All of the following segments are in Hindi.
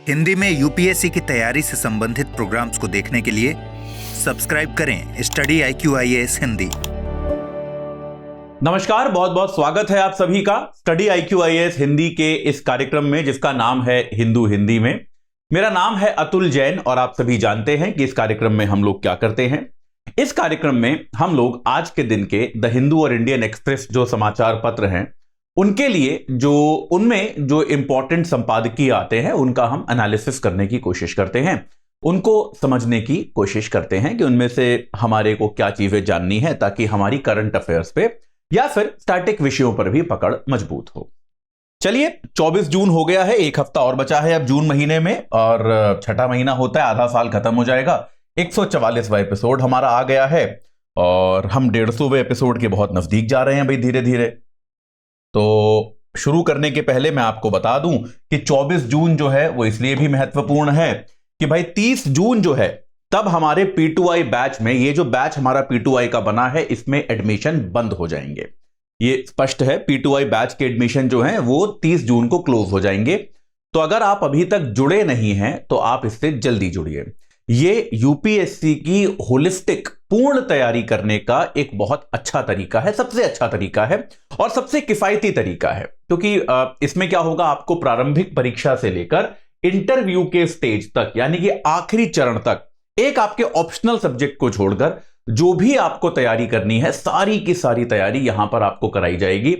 हिंदी में यूपीएससी की तैयारी से संबंधित प्रोग्राम्स को देखने के लिए सब्सक्राइब करें स्टडी IQ-IAS हिंदी। नमस्कार, बहुत बहुत स्वागत है आप सभी का स्टडी IQ-IAS हिंदी के इस कार्यक्रम में जिसका नाम है हिंदू हिंदी में। मेरा नाम है अतुल जैन और आप सभी जानते हैं कि इस कार्यक्रम में हम लोग क्या करते हैं। इस कार्यक्रम में हम लोग आज के दिन के द हिंदू और इंडियन एक्सप्रेस जो समाचार पत्र हैं उनके लिए उनमें जो इंपॉर्टेंट संपादकीय आते हैं उनका हम एनालिसिस करने की कोशिश करते हैं, उनको समझने की कोशिश करते हैं कि उनमें से हमारे को क्या चीजें जाननी है ताकि हमारी करंट अफेयर्स पे या फिर स्टैटिक विषयों पर भी पकड़ मजबूत हो। चलिए, 24 जून हो गया है, एक हफ्ता और बचा है अब जून महीने में और छठा महीना होता है, आधा साल खत्म हो जाएगा। 144वां एपिसोड हमारा आ गया है और हम 150वें एपिसोड के बहुत नजदीक जा रहे हैं भाई, धीरे धीरे। तो शुरू करने के पहले मैं आपको बता दूं कि 24 जून जो है वो इसलिए भी महत्वपूर्ण है कि भाई 30 जून जो है तब हमारे P2I बैच में, ये जो बैच हमारा P2I का बना है इसमें एडमिशन बंद हो जाएंगे। ये स्पष्ट है, P2I बैच के एडमिशन जो है वो 30 जून को क्लोज हो जाएंगे। तो अगर आप अभी तक जुड़े नहीं हैं तो आप इससे जल्दी जुड़िए। ये यूपीएससी की होलिस्टिक पूर्ण तैयारी करने का एक बहुत अच्छा तरीका है, सबसे अच्छा तरीका है और सबसे किफायती तरीका है, क्योंकि इसमें क्या होगा, आपको प्रारंभिक परीक्षा से लेकर इंटरव्यू के स्टेज तक यानी कि आखिरी चरण तक एक आपके ऑप्शनल सब्जेक्ट को छोड़कर जो भी आपको तैयारी करनी है सारी की सारी तैयारी यहां पर आपको कराई जाएगी।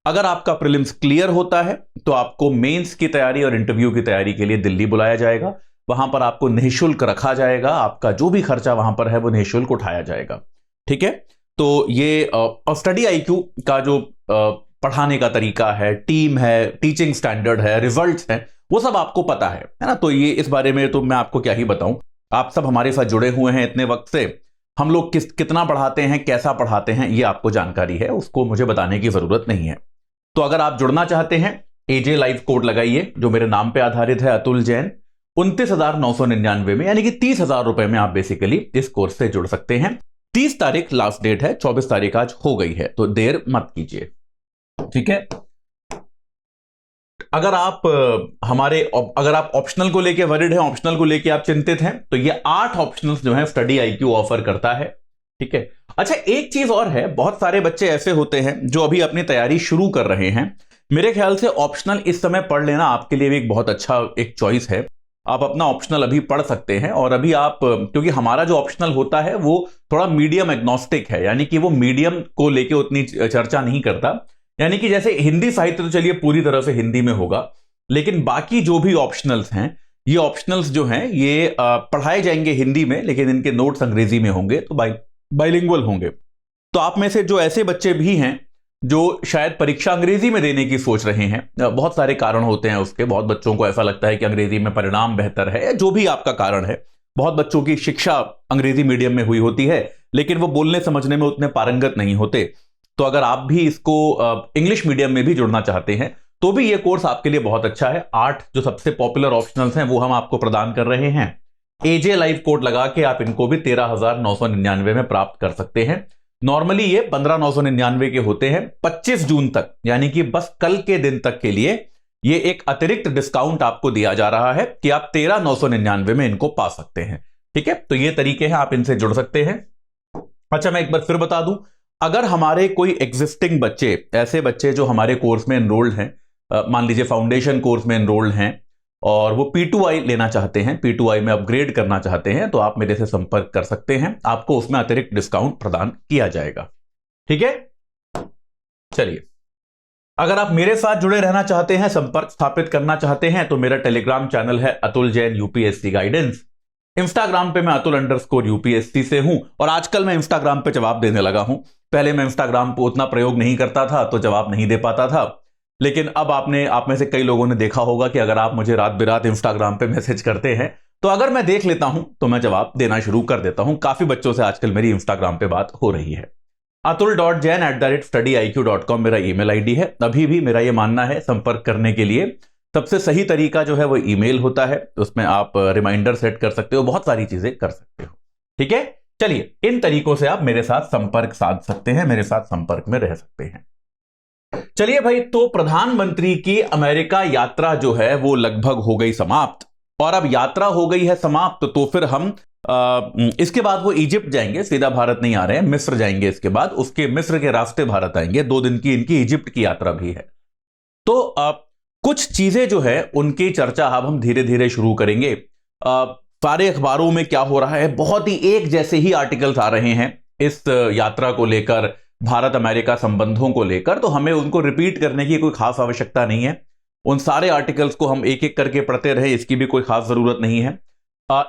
अगर आपका प्रीलिम्स क्लियर होता है तो आपको मेंस की तैयारी और इंटरव्यू की तैयारी के लिए दिल्ली बुलाया जाएगा, वहां पर आपको निःशुल्क रखा जाएगा, आपका जो भी खर्चा वहां पर है वो निःशुल्क उठाया जाएगा। ठीक है, तो ये स्टडी IQ का जो पढ़ाने का तरीका है, टीम है, टीचिंग स्टैंडर्ड है, रिजल्ट्स हैं, वो सब आपको पता है ना। तो ये इस बारे में तो मैं आपको क्या ही बताऊं, आप सब हमारे साथ जुड़े हुए हैं इतने वक्त से। हम लोग कितना पढ़ाते हैं, कैसा पढ़ाते हैं, ये आपको जानकारी है, उसको मुझे बताने की जरूरत नहीं है। तो अगर आप जुड़ना चाहते हैं, AJ लाइव कोड लगाइए जो मेरे नाम पे आधारित है, अतुल जैन। 29,999 में यानी कि 30,000 रुपए में आप बेसिकली इस कोर्स से जुड़ सकते हैं। 30 तारीख लास्ट डेट है, 24 तारीख आज हो गई है, तो देर मत कीजिए। ठीक है, अगर आप ऑप्शनल को लेके वरिड हैं, ऑप्शनल को लेके आप चिंतित हैं, तो ये 8 ऑप्शनल्स जो है स्टडी IQ ऑफर करता है। ठीक है, अच्छा एक चीज और है, बहुत सारे बच्चे ऐसे होते हैं जो अभी अपनी तैयारी शुरू कर रहे हैं। मेरे ख्याल से ऑप्शनल इस समय पढ़ लेना आपके लिए भी एक बहुत अच्छा एक चॉइस है। आप अपना ऑप्शनल अभी पढ़ सकते हैं और अभी आप, क्योंकि हमारा जो ऑप्शनल होता है वो थोड़ा मीडियम एग्नोस्टिक है, यानी कि वो मीडियम को लेके उतनी चर्चा नहीं करता। यानी कि जैसे हिंदी साहित्य तो चलिए पूरी तरह से हिंदी में होगा, लेकिन बाकी जो भी ऑप्शनल्स हैं, ये ऑप्शनल्स जो हैं ये पढ़ाए जाएंगे हिंदी में, लेकिन इनके नोट्स अंग्रेजी में होंगे, तो बाइलिंगुअल होंगे। तो आप में से जो ऐसे बच्चे भी हैं जो शायद परीक्षा अंग्रेजी में देने की सोच रहे हैं, बहुत सारे कारण होते हैं उसके, बहुत बच्चों को ऐसा लगता है कि अंग्रेजी में परिणाम बेहतर है, जो भी आपका कारण है। बहुत बच्चों की शिक्षा अंग्रेजी मीडियम में हुई होती है लेकिन वो बोलने समझने में उतने पारंगत नहीं होते। तो अगर आप भी इसको इंग्लिश मीडियम में भी जुड़ना चाहते हैं तो भी ये कोर्स आपके लिए बहुत अच्छा है। 8 जो सबसे पॉपुलर ऑप्शनल्स हैं वो हम आपको प्रदान कर रहे हैं। AJ लाइव कोड लगा के आप इनको भी 13,999 में प्राप्त कर सकते हैं। नॉर्मली ये 15,999 के होते हैं। 25 जून तक यानी कि बस कल के दिन तक के लिए ये एक अतिरिक्त डिस्काउंट आपको दिया जा रहा है कि आप 13,999 में इनको पा सकते हैं। ठीक है, तो ये तरीके हैं, आप इनसे जुड़ सकते हैं। अच्छा, मैं एक बार फिर बता दूं, अगर हमारे कोई एग्जिस्टिंग बच्चे, ऐसे बच्चे जो हमारे कोर्स में एनरोल्ड हैं, मान लीजिए फाउंडेशन कोर्स में एनरोल्ड हैं और वो P2I लेना चाहते हैं, P2I में अपग्रेड करना चाहते हैं, तो आप मेरे से संपर्क कर सकते हैं, आपको उसमें अतिरिक्त डिस्काउंट प्रदान किया जाएगा। ठीक है, चलिए, अगर आप मेरे साथ जुड़े रहना चाहते हैं, संपर्क स्थापित करना चाहते हैं, तो मेरा टेलीग्राम चैनल है Atul Jain UPSC guidance. Instagram पे मैं अतुल_UPSC से हूं और आजकल मैं इंस्टाग्राम पे जवाब देने लगा हूं। पहले मैं इंस्टाग्राम पे उतना प्रयोग नहीं करता था तो जवाब नहीं दे पाता था, लेकिन अब आप में से कई लोगों ने देखा होगा कि अगर आप मुझे रात बिरात इंस्टाग्राम पे मैसेज करते हैं तो अगर मैं देख लेता हूं तो मैं जवाब देना शुरू कर देता हूं। काफी बच्चों से आजकल मेरी इंस्टाग्राम पे बात हो रही है। atul.jain@studiiq.com मेरा ईमेल ID है। अभी भी मेरा यह मानना है, संपर्क करने के लिए सबसे सही तरीका जो है वो ईमेल होता है, उसमें आप रिमाइंडर सेट कर सकते हो, बहुत सारी चीजें कर सकते हो। ठीक है, चलिए, इन तरीकों से आप मेरे साथ संपर्क साध सकते हैं, मेरे साथ संपर्क में रह सकते हैं। चलिए भाई, तो प्रधानमंत्री की अमेरिका यात्रा जो है वो लगभग हो गई समाप्त और अब यात्रा हो गई है समाप्त, तो फिर हम इसके बाद वो इजिप्ट जाएंगे, सीधा भारत नहीं आ रहे हैं, मिस्र जाएंगे, इसके बाद उसके मिस्र के रास्ते भारत आएंगे, 2 दिन की इनकी इजिप्ट की यात्रा भी है। तो कुछ चीजें जो है उनकी चर्चा अब हम धीरे धीरे शुरू करेंगे। सारे अखबारों में क्या हो रहा है, बहुत ही एक जैसे ही आर्टिकल्स आ रहे हैं इस यात्रा को लेकर, भारत अमेरिका संबंधों को लेकर, तो हमें उनको रिपीट करने की कोई खास आवश्यकता नहीं है। उन सारे आर्टिकल्स को हम एक एक करके पढ़ते रहे, इसकी भी कोई खास जरूरत नहीं है।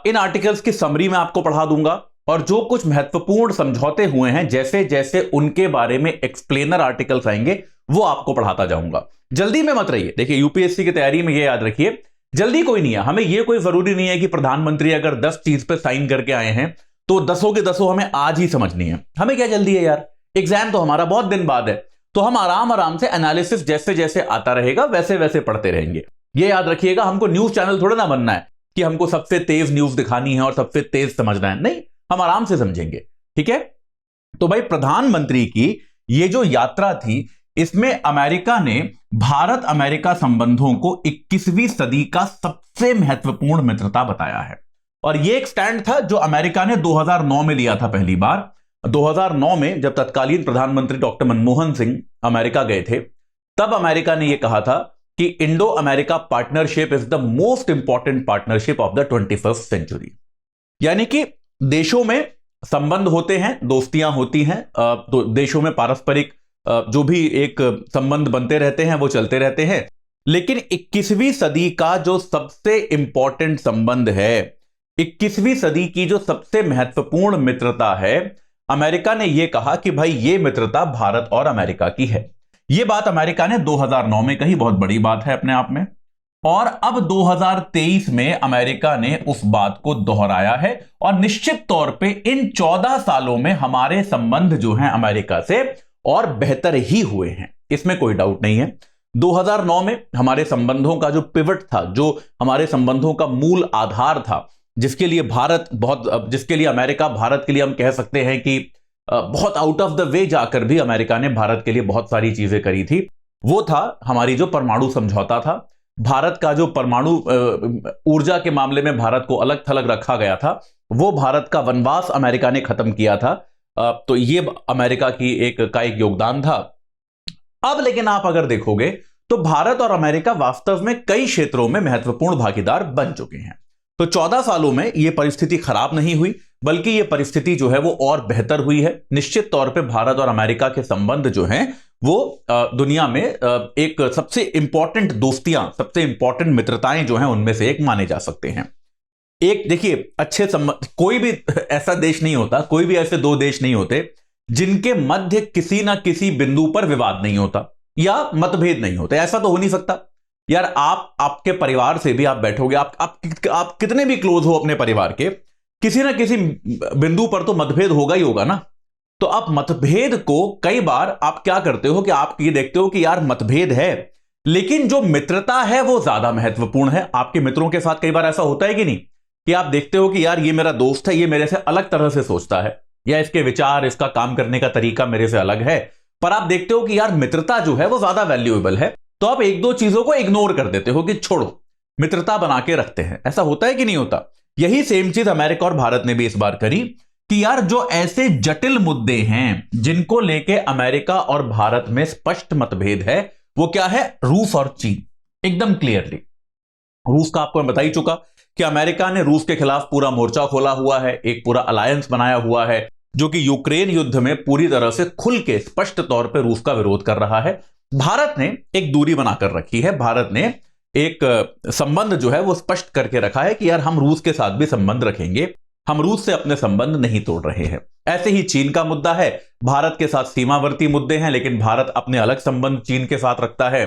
इन आर्टिकल्स की समरी मैं आपको पढ़ा दूंगा, और जो कुछ महत्वपूर्ण समझौते हुए हैं, जैसे जैसे उनके बारे में एक्सप्लेनर आर्टिकल्स आएंगे वो आपको पढ़ाता जाऊंगा। जल्दी में मत रहिए। देखिए, यूपीएससी की तैयारी में ये याद रखिए, जल्दी कोई नहीं है। हमें ये कोई जरूरी नहीं है कि प्रधानमंत्री अगर 10 चीज पे साइन करके आए हैं तो 10 के 10 हमें आज ही समझनी है। हमें क्या जल्दी है यार, एग्जाम तो हमारा बहुत दिन बाद है, तो हम आराम आराम से एनालिसिस जैसे जैसे आता रहेगा वैसे वैसे पढ़ते रहेंगे। ये याद रखिएगा, हमको न्यूज चैनल थोड़ा ना बनना है कि हमको सबसे तेज न्यूज दिखानी है और सबसे तेज समझना है, नहीं, हम आराम से समझेंगे। ठीक है, तो भाई प्रधानमंत्री की ये जो यात्रा थी, इसमें अमेरिका ने भारत अमेरिका संबंधों को 21वीं सदी का सबसे महत्वपूर्ण मित्रता बताया है। और यह एक स्टैंड था जो अमेरिका ने 2009 में लिया था पहली बार। 2009 में जब तत्कालीन प्रधानमंत्री डॉक्टर मनमोहन सिंह अमेरिका गए थे, तब अमेरिका ने यह कहा था कि Indo America partnership is the most important partnership of the 21st century. यानी कि देशों में संबंध होते हैं, दोस्तियां होती हैं, तो देशों में पारस्परिक जो भी एक संबंध बनते रहते हैं वो चलते रहते हैं, लेकिन 21वीं सदी का जो सबसे इंपॉर्टेंट संबंध है, 21वीं सदी की जो सबसे महत्वपूर्ण मित्रता है, अमेरिका ने यह कहा कि भाई ये मित्रता भारत और अमेरिका की है। यह बात अमेरिका ने 2009 में कही, बहुत बड़ी बात है अपने आप में। और अब 2023 में अमेरिका ने उस बात को दोहराया है, और निश्चित तौर पे इन 14 सालों में हमारे संबंध जो हैं अमेरिका से और बेहतर ही हुए हैं, इसमें कोई डाउट नहीं है। 2009 में हमारे संबंधों का जो पिवट था, जो हमारे संबंधों का मूल आधार था, जिसके लिए अमेरिका भारत के लिए हम कह सकते हैं कि बहुत आउट ऑफ द वे जाकर भी अमेरिका ने भारत के लिए बहुत सारी चीजें करी थी, वो था हमारी जो परमाणु समझौता था। भारत का जो परमाणु ऊर्जा के मामले में भारत को अलग थलग रखा गया था, वो भारत का वनवास अमेरिका ने खत्म किया था। तो ये अमेरिका की एक योगदान था। अब लेकिन आप अगर देखोगे तो भारत और अमेरिका वास्तव में कई क्षेत्रों में महत्वपूर्ण भागीदार बन चुके हैं। तो 14 सालों में यह परिस्थिति खराब नहीं हुई, बल्कि यह परिस्थिति जो है वो और बेहतर हुई है। निश्चित तौर पे भारत और अमेरिका के संबंध जो हैं वो दुनिया में एक सबसे इंपॉर्टेंट दोस्तियां, सबसे इंपॉर्टेंट मित्रताएं जो हैं उनमें से एक माने जा सकते हैं। एक देखिए, अच्छे संबंध, कोई भी ऐसा देश नहीं होता, कोई भी ऐसे 2 देश नहीं होते जिनके मध्य किसी ना किसी बिंदु पर विवाद नहीं होता या मतभेद नहीं होते। ऐसा तो हो नहीं सकता यार। आपके परिवार से भी आप बैठोगे, आप कितने भी क्लोज हो अपने परिवार के, किसी ना किसी बिंदु पर तो मतभेद होगा ही होगा ना। तो आप मतभेद को कई बार आप क्या करते हो कि आप ये देखते हो कि यार मतभेद है, लेकिन जो मित्रता है वो ज्यादा महत्वपूर्ण है। आपके मित्रों के साथ कई बार ऐसा होता है कि नहीं, कि आप देखते हो कि यार ये मेरा दोस्त है, ये मेरे से अलग तरह से सोचता है, या इसके विचार, इसका काम करने का तरीका मेरे से अलग है, पर आप देखते हो कि यार मित्रता जो है वो ज्यादा वैल्यूएबल है, तो आप 1-2 चीजों को इग्नोर कर देते हो कि छोड़ो, मित्रता बना के रखते हैं। ऐसा होता है कि नहीं होता? यही सेम चीज अमेरिका और भारत ने भी इस बार करी कि यार जो ऐसे जटिल मुद्दे हैं जिनको लेके अमेरिका और भारत में स्पष्ट मतभेद है, वो क्या है? रूस और चीन। एकदम क्लियरली रूस का आपको मैं बता ही चुका कि अमेरिका ने रूस के खिलाफ पूरा मोर्चा खोला हुआ है, एक पूरा अलायंस बनाया हुआ है, जो कि यूक्रेन युद्ध में पूरी तरह से खुल के स्पष्ट तौर पर रूस का विरोध कर रहा है। भारत ने एक दूरी बनाकर रखी है, भारत ने एक संबंध जो है वो स्पष्ट करके रखा है कि यार हम रूस के साथ भी संबंध रखेंगे, हम रूस से अपने संबंध नहीं तोड़ रहे हैं। ऐसे ही चीन का मुद्दा है, भारत के साथ सीमावर्ती मुद्दे हैं, लेकिन भारत अपने अलग संबंध चीन के साथ रखता है।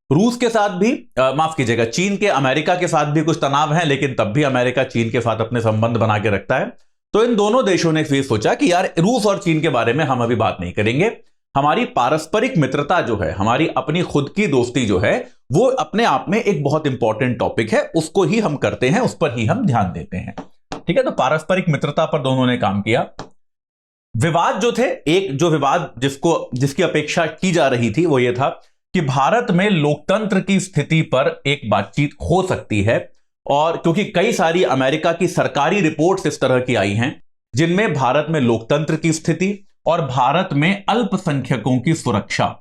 रूस के साथ भी माफ कीजिएगा, चीन के अमेरिका के साथ भी कुछ तनाव है, लेकिन तब भी अमेरिका चीन के साथ अपने संबंध बना के रखता है। तो इन दोनों देशों ने फिर सोचा कि यार रूस और चीन के बारे में हम अभी बात नहीं करेंगे, हमारी पारस्परिक मित्रता जो है, हमारी अपनी खुद की दोस्ती जो है, वो अपने आप में एक बहुत इंपॉर्टेंट टॉपिक है, उसको ही हम करते हैं, उस पर ही हम ध्यान देते हैं। ठीक है, तो पारस्परिक मित्रता पर दोनों ने काम किया। विवाद जो थे, एक जो विवाद जिसकी अपेक्षा की जा रही थी वो ये था कि भारत में लोकतंत्र की स्थिति पर एक बातचीत हो सकती है, और क्योंकि कई सारी अमेरिका की सरकारी रिपोर्ट्स इस तरह की आई हैं जिनमें भारत में लोकतंत्र की स्थिति और भारत में अल्पसंख्यकों की सुरक्षा,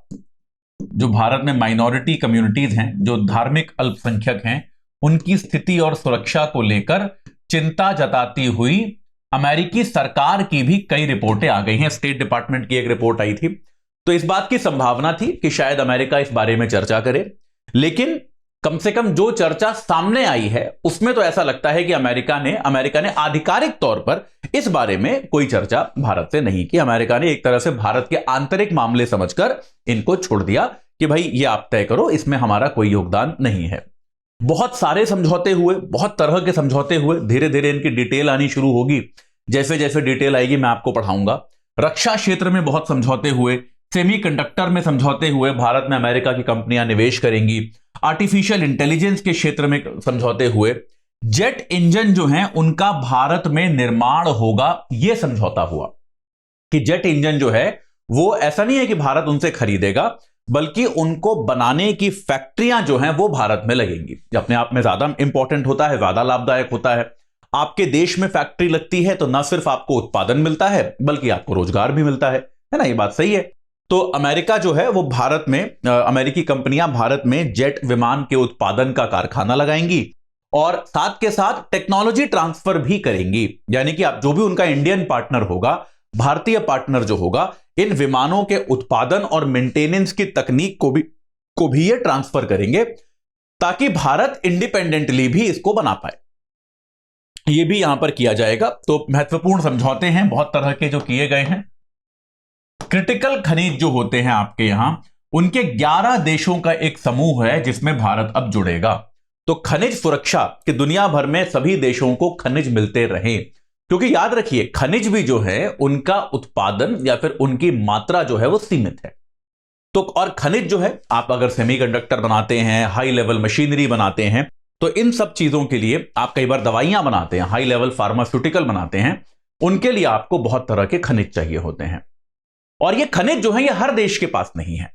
जो भारत में माइनॉरिटी कम्युनिटीज हैं, जो धार्मिक अल्पसंख्यक हैं, उनकी स्थिति और सुरक्षा को लेकर चिंता जताती हुई अमेरिकी सरकार की भी कई रिपोर्टें आ गई हैं। स्टेट डिपार्टमेंट की एक रिपोर्ट आई थी, तो इस बात की संभावना थी कि शायद अमेरिका इस बारे में चर्चा करे, लेकिन कम से कम जो चर्चा सामने आई है उसमें तो ऐसा लगता है कि अमेरिका ने आधिकारिक तौर पर इस बारे में कोई चर्चा भारत से नहीं की। अमेरिका ने एक तरह से भारत के आंतरिक मामले समझकर इनको छोड़ दिया कि भाई ये आप तय करो, इसमें हमारा कोई योगदान नहीं है। बहुत सारे समझौते हुए, बहुत तरह के समझौते हुए, धीरे धीरे इनकी डिटेल आनी शुरू होगी। जैसे जैसे डिटेल आएगी मैं आपको पढ़ाऊंगा। रक्षा क्षेत्र में बहुत समझौते हुए, सेमीकंडक्टर में समझौते हुए, भारत में अमेरिका की कंपनियां निवेश करेंगी। आर्टिफिशियल इंटेलिजेंस के क्षेत्र में समझौते हुए, जेट इंजन जो हैं उनका भारत में निर्माण होगा, यह समझौता हुआ कि जेट इंजन जो है वो ऐसा नहीं है कि भारत उनसे खरीदेगा, बल्कि उनको बनाने की फैक्ट्रियां जो हैं वो भारत में लगेंगी। अपने आप में ज्यादा इंपॉर्टेंट होता है, ज्यादा लाभदायक होता है। आपके देश में फैक्ट्री लगती है तो ना सिर्फ आपको उत्पादन मिलता है बल्कि आपको रोजगार भी मिलता है ना, ये बात सही है। तो अमेरिका जो है वो भारत में, अमेरिकी कंपनियां भारत में जेट विमान के उत्पादन का कारखाना लगाएंगी और साथ के साथ टेक्नोलॉजी ट्रांसफर भी करेंगी। यानी कि आप जो भी उनका इंडियन पार्टनर होगा, भारतीय पार्टनर जो होगा, इन विमानों के उत्पादन और मेंटेनेंस की तकनीक को भी ये ट्रांसफर करेंगे ताकि भारत इंडिपेंडेंटली भी इसको बना पाए। ये भी यहां पर किया जाएगा। तो महत्वपूर्ण समझौते हैं बहुत तरह के जो किए गए हैं। क्रिटिकल खनिज जो होते हैं आपके यहां, उनके 11 देशों का एक समूह है जिसमें भारत अब जुड़ेगा। तो खनिज सुरक्षा कि दुनिया भर में सभी देशों को खनिज मिलते रहे, क्योंकि याद रखिए खनिज भी जो है उनका उत्पादन या फिर उनकी मात्रा जो है वो सीमित है। तो और खनिज जो है, आप अगर सेमीकंडक्टर बनाते हैं, हाई लेवल मशीनरी बनाते हैं, तो इन सब चीजों के लिए आप कई बार दवाइयां बनाते हैं, हाई लेवल फार्मास्यूटिकल बनाते हैं, उनके लिए आपको बहुत तरह के खनिज चाहिए होते हैं। और ये खनिज जो है ये हर देश के पास नहीं है,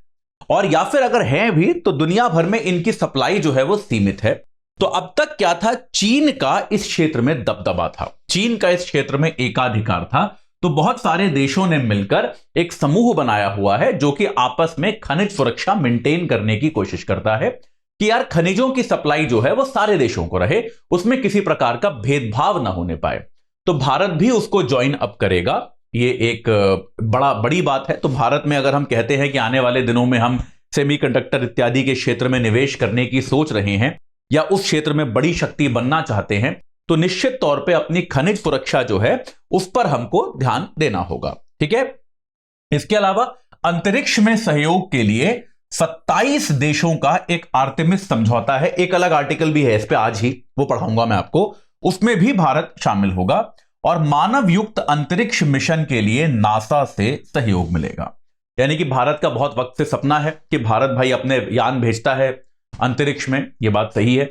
और या फिर अगर है भी तो दुनिया भर में इनकी सप्लाई जो है वो सीमित है। तो अब तक क्या था, चीन का इस क्षेत्र में दबदबा था, चीन का इस क्षेत्र में एकाधिकार था। तो बहुत सारे देशों ने मिलकर एक समूह बनाया हुआ है जो कि आपस में खनिज सुरक्षा मेंटेन करने की कोशिश करता है कि यार खनिजों की सप्लाई जो है वो सारे देशों को रहे, उसमें किसी प्रकार का भेदभाव ना होने पाए। तो भारत भी उसको ज्वाइन अप करेगा। ये एक बड़ी बात है। तो भारत में अगर हम कहते हैं कि आने वाले दिनों में हम सेमीकंडक्टर इत्यादि के क्षेत्र में निवेश करने की सोच रहे हैं या उस क्षेत्र में बड़ी शक्ति बनना चाहते हैं, तो निश्चित तौर पे अपनी खनिज सुरक्षा जो है उस पर हमको ध्यान देना होगा। ठीक है। इसके अलावा अंतरिक्ष में सहयोग के लिए 27 देशों का एक आर्टेमिस समझौता है। एक अलग आर्टिकल भी है इस पे, आज ही वो पढ़ाऊंगा मैं आपको, उसमें भी भारत शामिल होगा। और मानव युक्त अंतरिक्ष मिशन के लिए नासा से सहयोग मिलेगा। यानी कि भारत का बहुत वक्त से सपना है कि भारत भाई अपने यान भेजता है अंतरिक्ष में, यह बात सही है,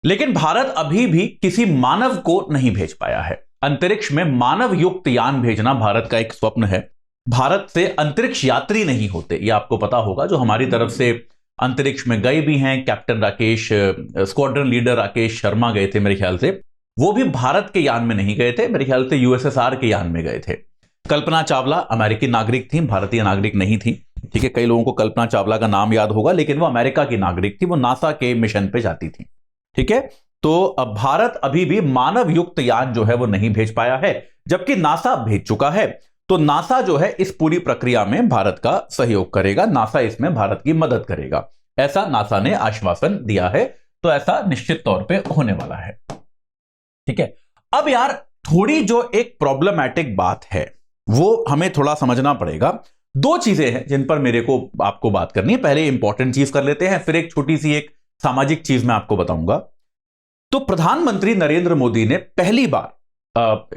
लेकिन भारत अभी भी किसी मानव को नहीं भेज पाया है। अंतरिक्ष में मानव युक्त यान भेजना भारत का एक स्वप्न है। भारत से अंतरिक्ष यात्री नहीं होते, यह आपको पता होगा। जो हमारी तरफ से अंतरिक्ष में गए भी हैं, captain Rakesh, squadron leader Rakesh Sharma गए थे मेरे ख्याल से, वो भी भारत के यान में नहीं गए थे, मेरे ख्याल से यूएसएसआर के यान में गए थे। कल्पना चावला अमेरिकी नागरिक थी, भारतीय नागरिक नहीं थी। ठीक है, कई लोगों को कल्पना चावला का नाम याद होगा, लेकिन वो अमेरिका की नागरिक थी, वो नासा के मिशन पे जाती थी। ठीक है, तो अब भारत अभी भी मानव युक्त यान जो है वो नहीं भेज पाया है, जबकि नासा भेज चुका है। तो नासा जो है इस पूरी प्रक्रिया में भारत का सहयोग करेगा, नासा इसमें भारत की मदद करेगा, ऐसा नासा ने आश्वासन दिया है। तो ऐसा निश्चित तौर पे होने वाला है। ठीक है, अब यार थोड़ी जो एक प्रॉब्लमैटिक बात है वो हमें थोड़ा समझना पड़ेगा। दो चीजें हैं जिन पर मेरे को आपको बात करनी है। पहले इंपॉर्टेंट चीज कर लेते हैं, फिर एक छोटी सी एक सामाजिक चीज मैं आपको बताऊंगा। तो प्रधानमंत्री नरेंद्र मोदी ने पहली बार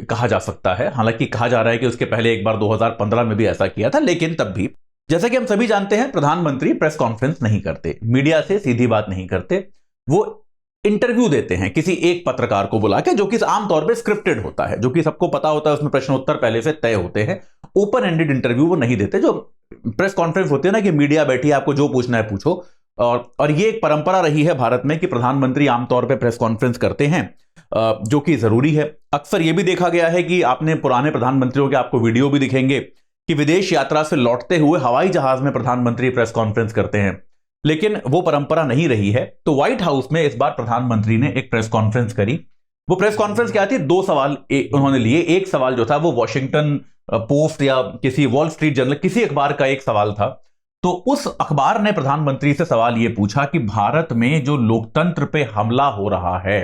कहा जा सकता है, हालांकि कहा जा रहा है कि उसके पहले एक बार 2015 में भी ऐसा किया था, लेकिन तब भी जैसा कि हम सभी जानते हैं प्रधानमंत्री प्रेस कॉन्फ्रेंस नहीं करते, मीडिया से सीधी बात नहीं करते, वो इंटरव्यू देते हैं किसी एक पत्रकार को बुला के, जो कि आमतौर पे स्क्रिप्टेड होता है, जो कि सबको पता होता है, उसमें प्रश्नोत्तर पहले से तय होते हैं। ओपन एंडेड इंटरव्यू वो नहीं देते। जो प्रेस कॉन्फ्रेंस होती है ना कि मीडिया बैठी है, आपको जो पूछना है पूछो, और ये एक परंपरा रही है भारत में कि प्रधानमंत्री आमतौर पर प्रेस कॉन्फ्रेंस करते हैं, जो कि जरूरी है। अक्सर यह भी देखा गया है कि आपने पुराने प्रधानमंत्रियों के आपको वीडियो भी दिखेंगे कि विदेश यात्रा से लौटते हुए हवाई जहाज में प्रधानमंत्री प्रेस कॉन्फ्रेंस करते हैं, लेकिन वो परंपरा नहीं रही है। तो व्हाइट हाउस में इस बार प्रधानमंत्री ने एक प्रेस कॉन्फ्रेंस करी। वो प्रेस कॉन्फ्रेंस क्या थी, 2 सवाल उन्होंने लिए। एक सवाल जो था वो वॉशिंगटन पोस्ट या किसी वॉल स्ट्रीट जर्नल, किसी अखबार का एक सवाल था। तो उस अखबार ने प्रधानमंत्री से सवाल यह पूछा कि भारत में जो लोकतंत्र पे हमला हो रहा है,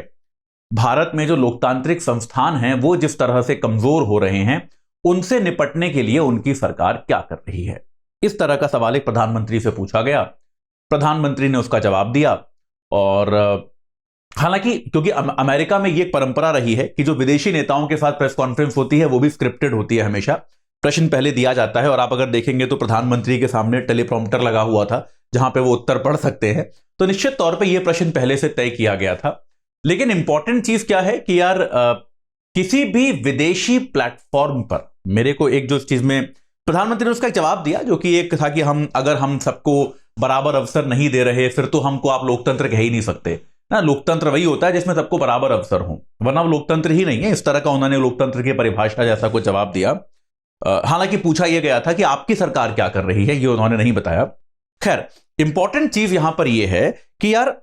भारत में जो लोकतांत्रिक संस्थान हैं वो जिस तरह से कमजोर हो रहे हैं, उनसे निपटने के लिए उनकी सरकार क्या कर रही है। इस तरह का सवाल एक प्रधानमंत्री से पूछा गया। प्रधानमंत्री ने उसका जवाब दिया। और हालांकि क्योंकि अमेरिका में यह एक परंपरा रही है कि जो विदेशी नेताओं के साथ प्रेस कॉन्फ्रेंस होती है वो भी स्क्रिप्टेड होती है, हमेशा प्रश्न पहले दिया जाता है और आप अगर देखेंगे तो प्रधानमंत्री के सामने टेलीप्रॉम्प्टर लगा हुआ था जहां पे वो उत्तर पढ़ सकते हैं। तो निश्चित तौर पे ये प्रश्न पहले से तय किया गया था। लेकिन इंपॉर्टेंट चीज क्या है कि यार किसी भी विदेशी प्लेटफॉर्म पर मेरे को एक जो चीज में प्रधानमंत्री ने उसका एक जवाब दिया जो कि एक था कि अगर हम सबको बराबर अवसर नहीं दे रहे फिर तो हमको आप लोकतंत्र कह ही नहीं सकते ना। लोकतंत्र वही होता है जिसमें सबको बराबर अवसर हो, वरना वो लोकतंत्र ही नहीं है। इस तरह का उन्होंने लोकतंत्र की परिभाषा जैसा कुछ जवाब दिया। हालांकि पूछा यह गया था कि आपकी सरकार क्या कर रही है, ये उन्होंने नहीं बताया। खैर, इंपॉर्टेंट चीज यहां पर यह है कि यार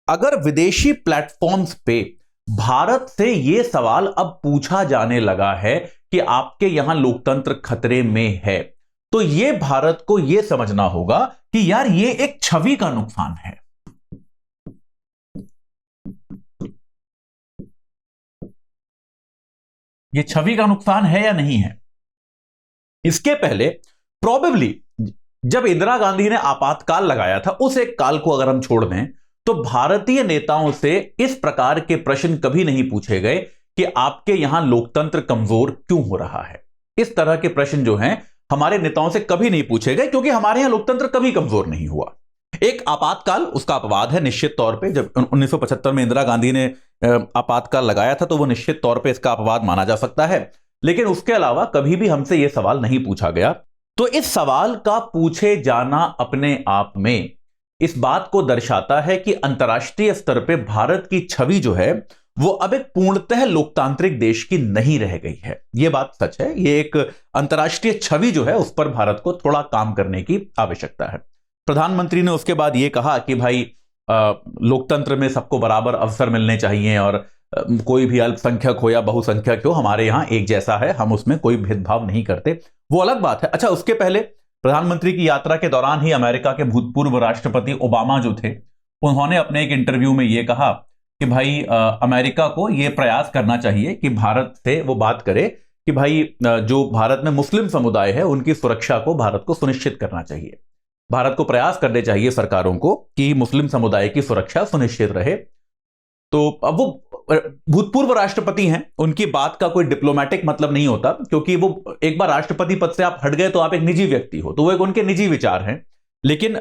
अगर विदेशी प्लेटफॉर्म्स पे भारत से यह सवाल अब पूछा जाने लगा है कि आपके यहां लोकतंत्र खतरे में है, तो यह भारत को यह समझना होगा कि यार यह एक छवि का नुकसान है। यह छवि का नुकसान है या नहीं है। इसके पहले प्रोबेबली जब इंदिरा गांधी ने आपातकाल लगाया था, उस एक काल को अगर हम छोड़ दें तो भारतीय नेताओं से इस प्रकार के प्रश्न कभी नहीं पूछे गए कि आपके यहां लोकतंत्र कमजोर क्यों हो रहा है। इस तरह के प्रश्न जो हैं हमारे नेताओं से कभी नहीं पूछे गए, क्योंकि हमारे यहां लोकतंत्र कभी कमजोर नहीं हुआ। एक आपातकाल उसका अपवाद है निश्चित तौर पे। जब 1975 में इंदिरा गांधी ने आपातकाल लगाया था तो वो निश्चित तौर पे इसका अपवाद माना जा सकता है, लेकिन उसके अलावा कभी भी हमसे यह सवाल नहीं पूछा गया। तो इस सवाल का पूछे जाना अपने आप में इस बात को दर्शाता है कि अंतर्राष्ट्रीय स्तर पे भारत की छवि जो है वो अब एक पूर्णतः लोकतांत्रिक देश की नहीं रह गई है। यह बात सच है। यह एक अंतर्राष्ट्रीय छवि जो है उस पर भारत को थोड़ा काम करने की आवश्यकता है। प्रधानमंत्री ने उसके बाद यह कहा कि भाई लोकतंत्र में सबको बराबर अवसर मिलने चाहिए और कोई भी अल्पसंख्यक हो या बहुसंख्यक हो, हमारे यहां एक जैसा है, हम उसमें कोई भेदभाव नहीं करते। वो अलग बात है। अच्छा, उसके पहले प्रधानमंत्री की यात्रा के दौरान ही अमेरिका के भूतपूर्व राष्ट्रपति ओबामा जो थे, उन्होंने अपने एक इंटरव्यू में यह कहा कि भाई अमेरिका को यह प्रयास करना चाहिए कि भारत से वो बात करे कि भाई जो भारत में मुस्लिम समुदाय है उनकी सुरक्षा को भारत को सुनिश्चित करना चाहिए। भारत को प्रयास करने चाहिए सरकारों को कि मुस्लिम समुदाय की सुरक्षा सुनिश्चित रहे। तो अब वो भूतपूर्व राष्ट्रपति हैं, उनकी बात का कोई डिप्लोमेटिक मतलब नहीं होता, क्योंकि वो एक बार राष्ट्रपति पद से आप हट गए तो आप एक निजी व्यक्ति हो, तो वो एक उनके निजी विचार हैं। लेकिन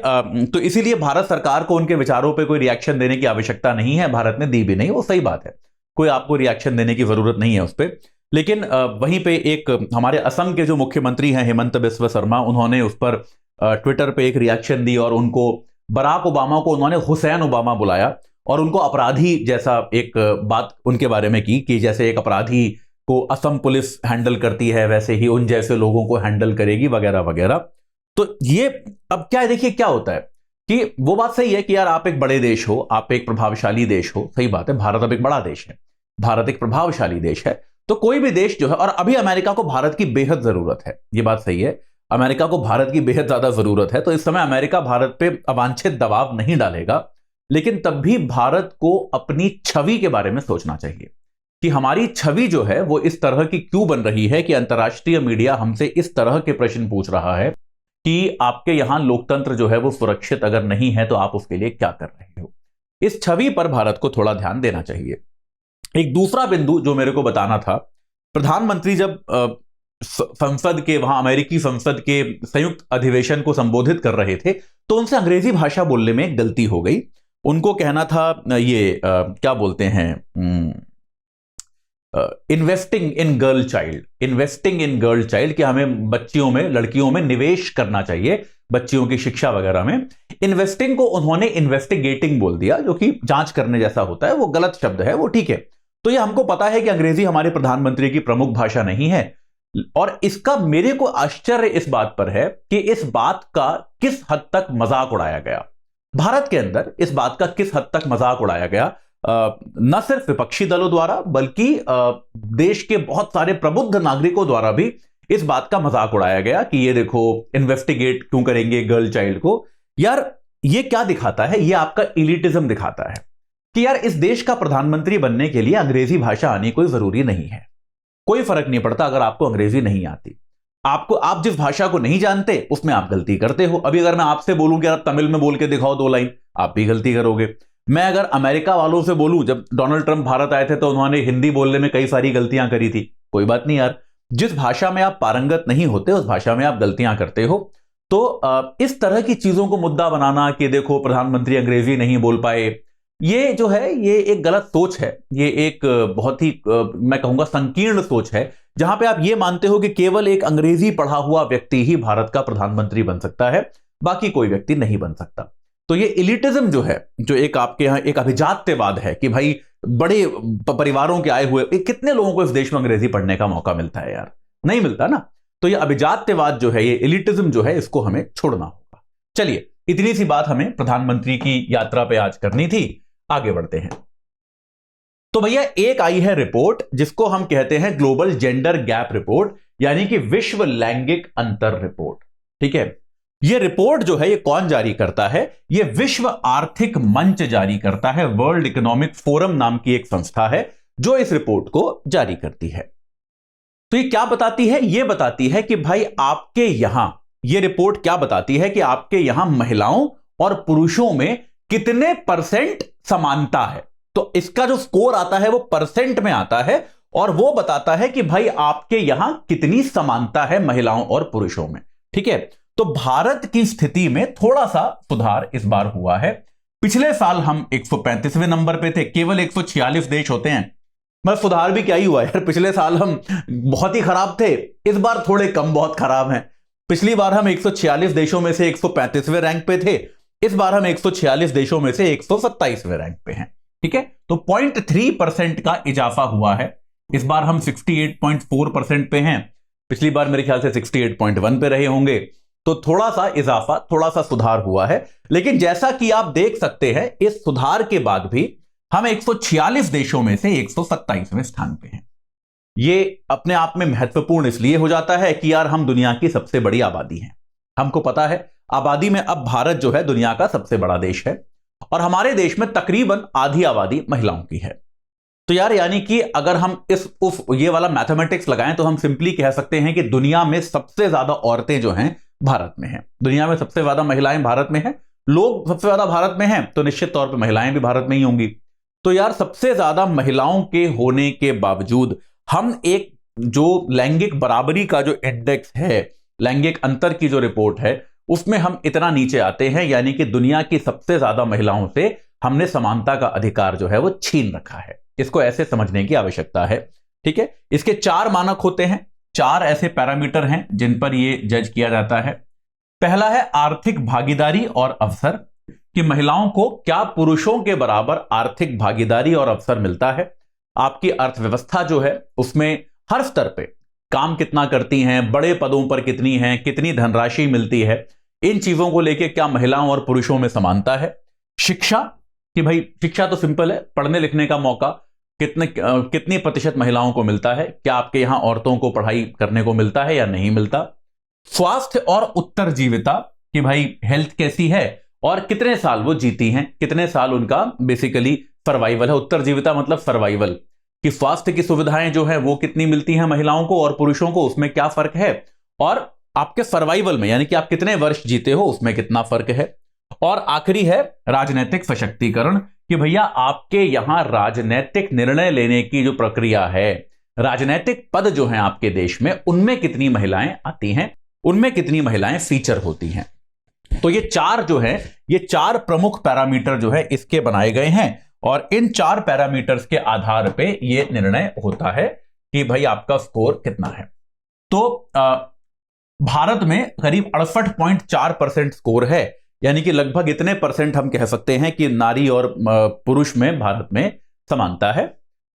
तो इसीलिए भारत सरकार को उनके विचारों पे कोई रिएक्शन देने की आवश्यकता नहीं है। भारत ने दी भी नहीं, वो सही बात है, कोई आपको रिएक्शन देने की जरूरत नहीं है उस पर। लेकिन वहीं पे एक हमारे असम के जो मुख्यमंत्री हैं हेमंत बिस्वा शर्मा, उन्होंने उस पर ट्विटर पे एक रिएक्शन दी और उनको बराक ओबामा को उन्होंने हुसैन ओबामा बुलाया और उनको अपराधी जैसा एक बात उनके बारे में की कि जैसे एक अपराधी को असम पुलिस हैंडल करती है वैसे ही उन जैसे लोगों को हैंडल करेगी वगैरह वगैरह। तो ये अब क्या है, देखिए क्या होता है कि वो बात सही है कि यार आप एक बड़े देश हो, आप एक प्रभावशाली देश हो, सही बात है, भारत अब एक बड़ा देश है, भारत एक प्रभावशाली देश है। तो कोई भी देश जो है, और अभी अमेरिका को भारत की बेहद जरूरत है, ये बात सही है, अमेरिका को भारत की बेहद ज्यादा जरूरत है। तो इस समय अमेरिका भारत पे अवांछित दबाव नहीं डालेगा, लेकिन तब भी भारत को अपनी छवि के बारे में सोचना चाहिए कि हमारी छवि जो है वो इस तरह की क्यों बन रही है कि अंतर्राष्ट्रीय मीडिया हमसे इस तरह के प्रश्न पूछ रहा है कि आपके यहां लोकतंत्र जो है वो सुरक्षित अगर नहीं है तो आप उसके लिए क्या कर रहे हो। इस छवि पर भारत को थोड़ा ध्यान देना चाहिए। एक दूसरा बिंदु जो मेरे को बताना था, प्रधानमंत्री जब संसद के वहां अमेरिकी संसद के संयुक्त अधिवेशन को संबोधित कर रहे थे तो उनसे अंग्रेजी भाषा बोलने में गलती हो गई। उनको कहना था ये क्या बोलते हैं, इन्वेस्टिंग इन गर्ल चाइल्ड, कि हमें बच्चियों में, लड़कियों में निवेश करना चाहिए, बच्चियों की शिक्षा वगैरह में। इन्वेस्टिंग को उन्होंने इन्वेस्टिगेटिंग बोल दिया, जो कि जांच करने जैसा होता है, वो गलत शब्द है, वो ठीक है। तो ये हमको पता है कि अंग्रेजी हमारे प्रधानमंत्री की प्रमुख भाषा नहीं है, और इसका मेरे को आश्चर्य इस बात पर है कि इस बात का किस हद तक मजाक उड़ाया गया भारत के अंदर, इस बात का किस हद तक मजाक उड़ाया गया न सिर्फ विपक्षी दलों द्वारा, बल्कि देश के बहुत सारे प्रबुद्ध नागरिकों द्वारा भी इस बात का मजाक उड़ाया गया कि ये देखो, इन्वेस्टिगेट क्यों करेंगे गर्ल चाइल्ड को। यार ये क्या दिखाता है? ये आपका इलिटिज्म दिखाता है कि यार इस देश का प्रधानमंत्री बनने के लिए अंग्रेजी भाषा आनी कोई जरूरी नहीं है। कोई फर्क नहीं पड़ता अगर आपको अंग्रेजी नहीं आती, आप जिस भाषा को नहीं जानते उसमें आप गलती करते हो। अभी अगर मैं आपसे बोलूं कि आप तमिल में बोल के दिखाओ 2 लाइन, आप भी गलती करोगे। मैं अगर अमेरिका वालों से बोलूं, जब डोनाल्ड ट्रंप भारत आए थे तो उन्होंने हिंदी बोलने में कई सारी गलतियां करी थी, कोई बात नहीं यार, जिस भाषा में आप पारंगत नहीं होते उस भाषा में आप गलतियां करते हो। तो इस तरह की चीजों को मुद्दा बनाना कि देखो प्रधानमंत्री अंग्रेजी नहीं बोल पाए, ये जो है ये एक गलत सोच है। ये एक बहुत ही मैं कहूंगा संकीर्ण सोच है, जहां पे आप ये मानते हो कि केवल एक अंग्रेजी पढ़ा हुआ व्यक्ति ही भारत का प्रधानमंत्री बन सकता है, बाकी कोई व्यक्ति नहीं बन सकता। तो ये इलिटिज्म जो है, जो एक आपके यहां एक अभिजात्यवाद है कि भाई बड़े परिवारों के आए हुए, कितने लोगों को इस देश में अंग्रेजी पढ़ने का मौका मिलता है यार? नहीं मिलता ना। तो ये अभिजात्यवाद जो है, ये इलिटिज्म जो है, इसको हमें छोड़ना होगा। चलिए, इतनी सी बात हमें प्रधानमंत्री की यात्रा पे आज करनी थी, आगे बढ़ते हैं। तो भैया एक आई है रिपोर्ट जिसको हम कहते हैं ग्लोबल जेंडर गैप रिपोर्ट, यानी कि विश्व लैंगिक अंतर रिपोर्ट। ठीक है, यह रिपोर्ट जो है ये कौन जारी करता है? ये विश्व आर्थिक मंच जारी करता है। वर्ल्ड इकोनॉमिक फोरम नाम की एक संस्था है जो इस रिपोर्ट को जारी करती है। तो ये क्या बताती है? ये बताती है कि भाई आपके यहां, ये रिपोर्ट क्या बताती है कि आपके यहां महिलाओं और पुरुषों में कितने परसेंट समानता है। तो इसका जो स्कोर आता है वो परसेंट में आता है, और वो बताता है कि भाई आपके यहां कितनी समानता है महिलाओं और पुरुषों में। ठीक है, तो भारत की स्थिति में थोड़ा सा सुधार इस बार हुआ है। पिछले साल हम 135वें नंबर पे थे, केवल 146 देश होते हैं, मगर सुधार भी क्या ही हुआ यार। पिछले साल हम बहुत ही खराब थे, इस बार थोड़े कम बहुत खराब हैं। पिछली बार हम 146 देशों में से 135वें रैंक पे थे, इस बार हम 146 देशों में से 127वें रैंक पे हैं। ठीक है, तो 0.3% का इजाफा हुआ है। इस बार हम 68.4% पे हैं, पिछली बार मेरे ख्याल से 68.1 पे रहे होंगे। तो थोड़ा सा इजाफा, थोड़ा सा सुधार हुआ है। लेकिन जैसा कि आप देख सकते हैं, इस सुधार के बाद भी हम 146 देशों में से 127वें स्थान पे हैं। ये अपने आप में महत्वपूर्ण इसलिए हो जाता है कि यार हम दुनिया की सबसे बड़ी आबादी हैं। हमको पता है आबादी में अब भारत जो है दुनिया का सबसे बड़ा देश है, और हमारे देश में तकरीबन आधी आबादी महिलाओं की है। तो यार यानी कि अगर हम ये वाला मैथमेटिक्स लगाएं तो हम सिंपली कह सकते हैं कि दुनिया में सबसे ज्यादा औरतें जो हैं भारत में हैं, दुनिया में सबसे ज्यादा महिलाएं भारत में हैं, लोग सबसे ज्यादा भारत में हैं, तो निश्चित तौर पर महिलाएं भी भारत में ही होंगी। तो यार सबसे ज्यादा महिलाओं के होने के बावजूद हम एक जो लैंगिक बराबरी का जो इंडेक्स है, लैंगिक अंतर की जो रिपोर्ट है, उसमें हम इतना नीचे आते हैं, यानी कि दुनिया की सबसे ज्यादा महिलाओं से हमने समानता का अधिकार जो है वो छीन रखा है। इसको ऐसे समझने की आवश्यकता है। ठीक है, इसके 4 मानक होते हैं, 4 ऐसे पैरामीटर हैं जिन पर ये जज किया जाता है। पहला है आर्थिक भागीदारी और अवसर, कि महिलाओं को क्या पुरुषों के बराबर आर्थिक भागीदारी और अवसर मिलता है। आपकी अर्थव्यवस्था जो है उसमें हर स्तर पे काम कितना करती हैं, बड़े पदों पर कितनी हैं, कितनी धनराशि मिलती है, इन चीजों को लेकर क्या महिलाओं और पुरुषों में समानता है। शिक्षा, कि भाई शिक्षा तो सिंपल है, पढ़ने लिखने का मौका कितनी प्रतिशत महिलाओं को मिलता है, क्या आपके यहां औरतों को पढ़ाई करने को मिलता है या नहीं मिलता। स्वास्थ्य और उत्तरजीविता, कि भाई हेल्थ कैसी है और कितने साल वो जीती हैं, कितने साल उनका बेसिकली सर्वाइवल है। उत्तरजीविता मतलब सर्वाइवल, कि स्वास्थ्य की सुविधाएं जो है वो कितनी मिलती हैं महिलाओं को और पुरुषों को, उसमें क्या फर्क है। और आपके सर्वाइवल में, यानी कि आप कितने वर्ष जीते हो, उसमें कितना फर्क है। और आखिरी है राजनीतिक सशक्तिकरण, कि भैया आपके यहां राजनीतिक निर्णय लेने की जो प्रक्रिया है, राजनीतिक पद जो हैं आपके देश में, उनमें कितनी महिलाएं आती हैं, उनमें कितनी महिलाएं फीचर होती हैं। तो ये 4 जो है, ये 4 प्रमुख पैरामीटर जो है इसके बनाए गए हैं, और इन 4 पैरामीटर्स के आधार पे ये निर्णय होता है कि भाई आपका स्कोर कितना है। तो भारत में करीब 68.4% स्कोर है, यानी कि लगभग इतने परसेंट हम कह सकते हैं कि नारी और पुरुष में भारत में समानता है।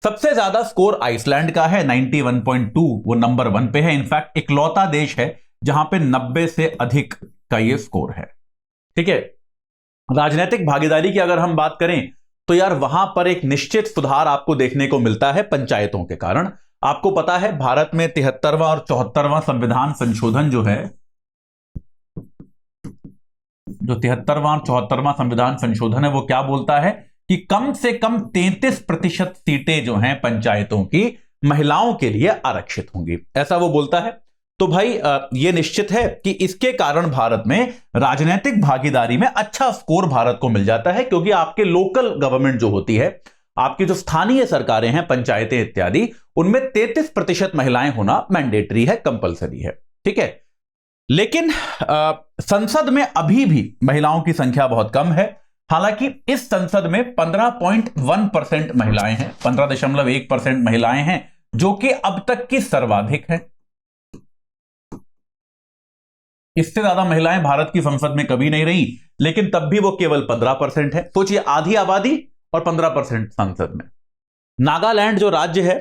सबसे ज्यादा स्कोर आइसलैंड का है 91.2, वो नंबर 1 पे है। इनफैक्ट इकलौता देश है जहां पे 90 से अधिक का ये स्कोर है। ठीक है, राजनीतिक भागीदारी की अगर हम बात करें तो यार वहां पर एक निश्चित सुधार आपको देखने को मिलता है पंचायतों के कारण। आपको पता है भारत में 73वां और 74वां संविधान संशोधन जो है, जो 73वां और 74वां संविधान संशोधन है, वो क्या बोलता है कि कम से कम 33% सीटें जो हैं पंचायतों की महिलाओं के लिए आरक्षित होंगी, ऐसा वो बोलता है। तो भाई ये निश्चित है कि इसके कारण भारत में राजनीतिक भागीदारी में अच्छा स्कोर भारत को मिल जाता है, क्योंकि आपके लोकल गवर्नमेंट जो होती है, आपकी जो स्थानीय सरकारें हैं, पंचायतें इत्यादि, उनमें 33% महिलाएं होना मैंडेटरी है, कंपलसरी है। ठीक है, लेकिन संसद में अभी भी महिलाओं की संख्या बहुत कम है। हालांकि इस संसद में 15.1% महिलाएं हैं, 15.1% महिलाएं हैं, जो कि अब तक की सर्वाधिक है। इससे ज्यादा महिलाएं भारत की संसद में कभी नहीं रही, लेकिन तब भी वो केवल 15% है। सोचिए, आधी आबादी और 15% संसद में। नागालैंड जो राज्य है,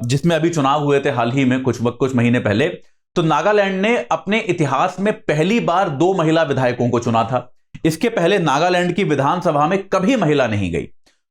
जिसमें अभी चुनाव हुए थे हाल ही में, कुछ महीने पहले, तो नागालैंड ने अपने इतिहास में पहली बार 2 महिला विधायकों को चुना था। इसके पहले नागालैंड की विधानसभा में कभी महिला नहीं गई।